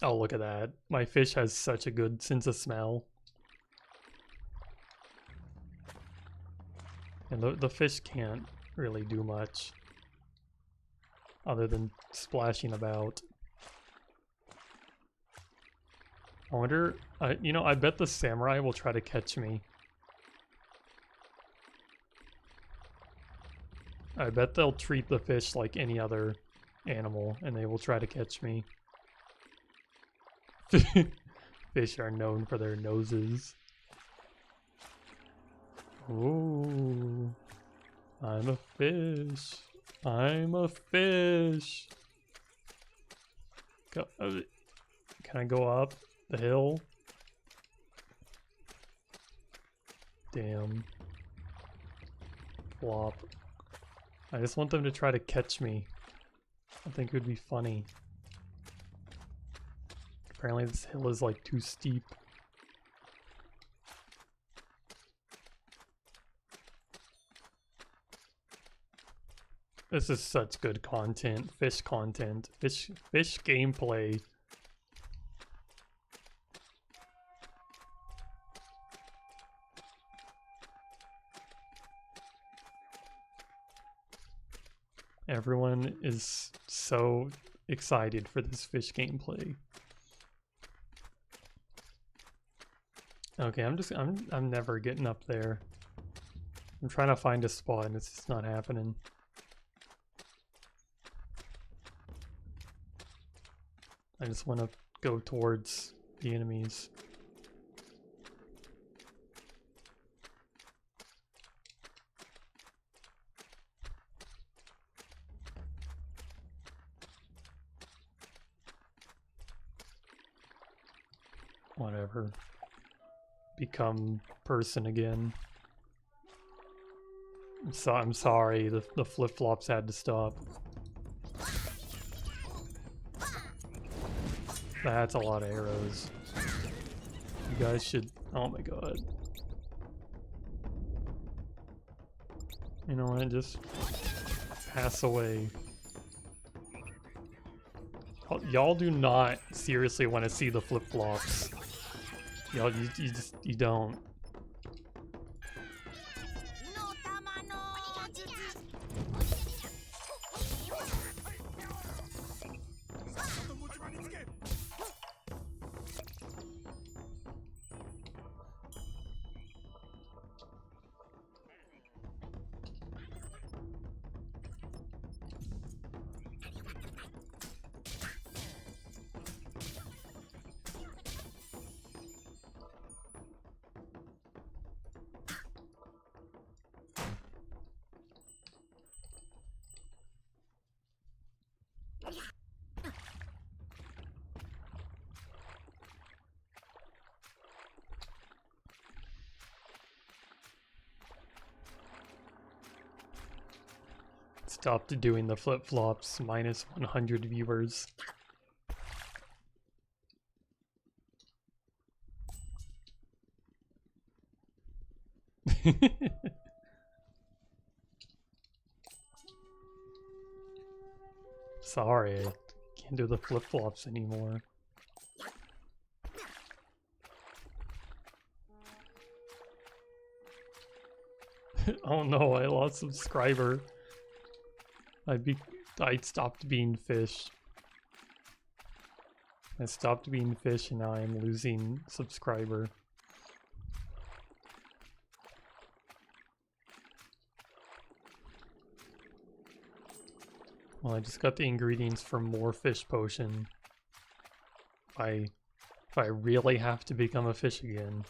Oh, look at that. My fish has such a good sense of smell. And the fish can't really do much other than splashing about. I wonder, you know, I bet the samurai will try to catch me. I bet they'll treat the fish like any other animal, and they will try to catch me. Fish are known for their noses. Ooh, I'm a fish. I'm a fish. Can I go up the hill? Damn. Flop. I just want them to try to catch me. I think it would be funny. Apparently this hill is like too steep. This is such good content. Fish content. Fish gameplay. Everyone is so excited for this fish gameplay. Okay, I'm never getting up there. I'm trying to find a spot and it's just not happening. I just want to go towards the enemies. Whatever. Become person again. I'm sorry, the flip-flops had to stop. That's a lot of arrows. You guys should... Oh my god. You know what, just pass away. Y'all do not seriously want to see the flip-flops. Y'all, you don't. Stopped doing the flip-flops, minus 100 viewers. Sorry, I can't do the flip-flops anymore. Oh no, I lost a subscriber. I stopped being fish. I stopped being fish and now I am losing subscriber. Well, I just got the ingredients for more fish potion. If I really have to become a fish again.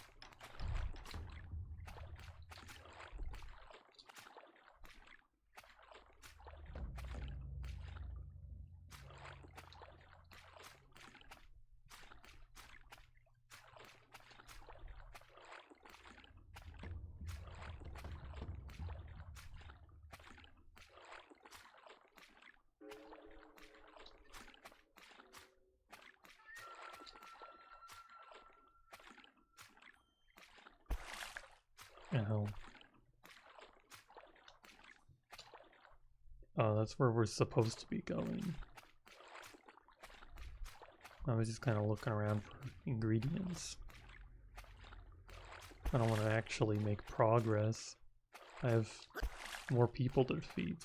Oh. Oh, that's where we're supposed to be going. I was just kind of looking around for ingredients. I don't want to actually make progress. I have more people to defeat.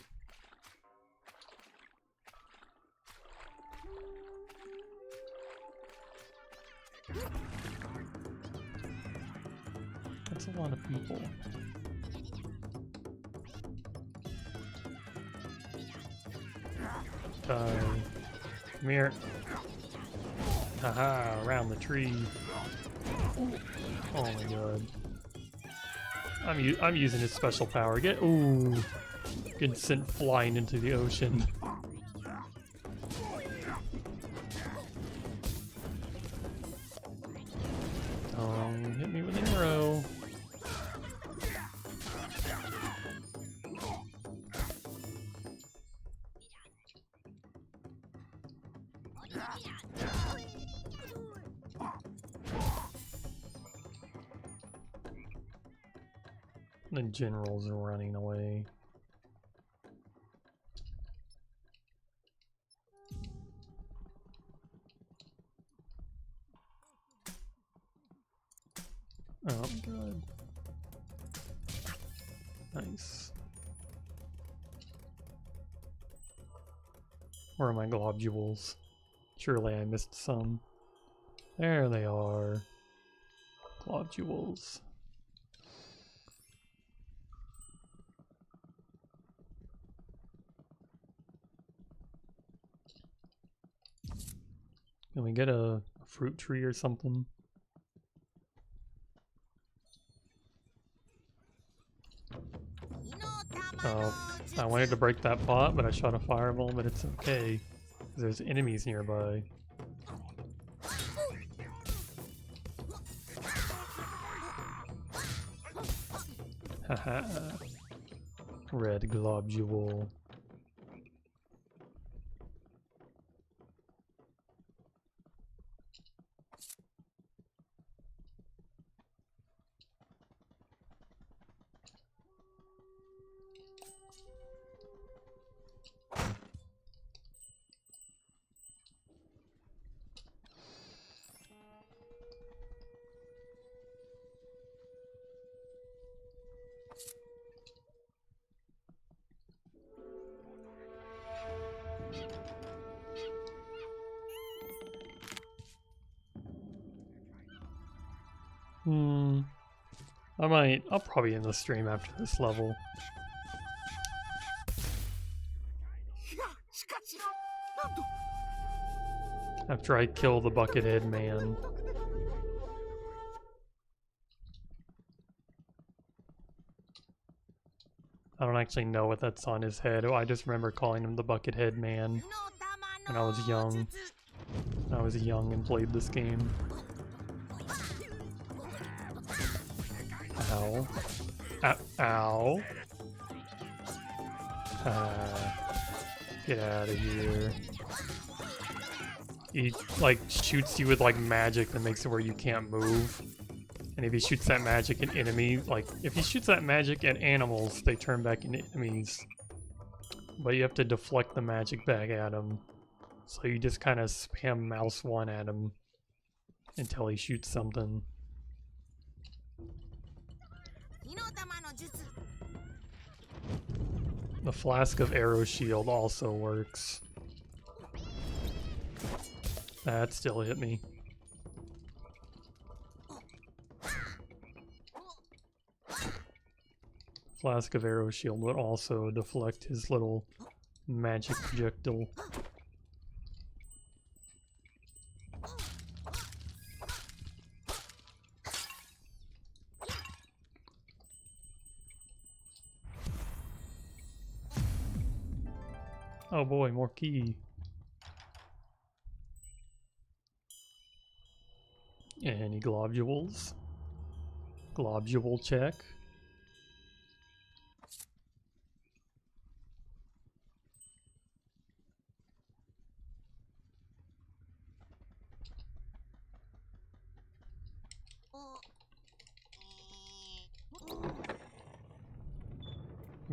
That's a lot of people. Come here. Haha, around the tree. Oh my god. I'm using his special power. Getting sent flying into the ocean. Hit me with an arrow. The generals are running away. Oh god. Nice. Where are my globules? Surely I missed some. There they are. Globules. Can we get a fruit tree or something? Oh, I wanted to break that pot, but I shot a fireball, but it's okay. There's enemies nearby. Haha. Red globule. I'll probably end the stream after this level. After I kill the Buckethead man. I don't actually know what that's on his head. I just remember calling him the Buckethead man when I was young. I was young and played this game. Ow. Ow. Get out of here. He like shoots you with like magic that makes it where you can't move. And if he shoots that magic at enemies, like if he shoots that magic at animals, they turn back into enemies. But you have to deflect the magic back at him. So you just kind of spam mouse 1 at him until he shoots something. The Flask of Arrow Shield also works. That still hit me. Flask of Arrow Shield would also deflect his little magic projectile. Oh boy, more key. Any globules? Globule check.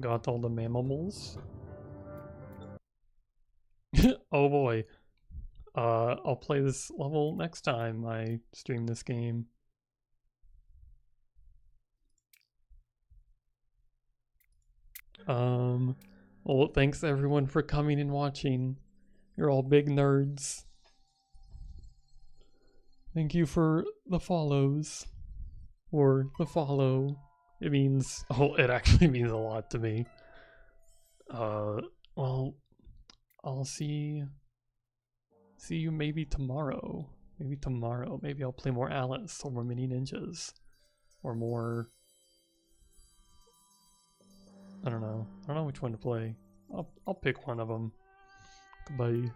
Got all the mammals. Oh boy. I'll play this level next time I stream this game. Well, thanks everyone for coming and watching. You're all big nerds. Thank you for the follows. Or the follow. It means, oh, it actually means a lot to me. Well, I'll see you maybe tomorrow. Maybe tomorrow. Maybe I'll play more Alice or more Mini Ninjas. Or more... I don't know which one to play. I'll pick one of them. Goodbye.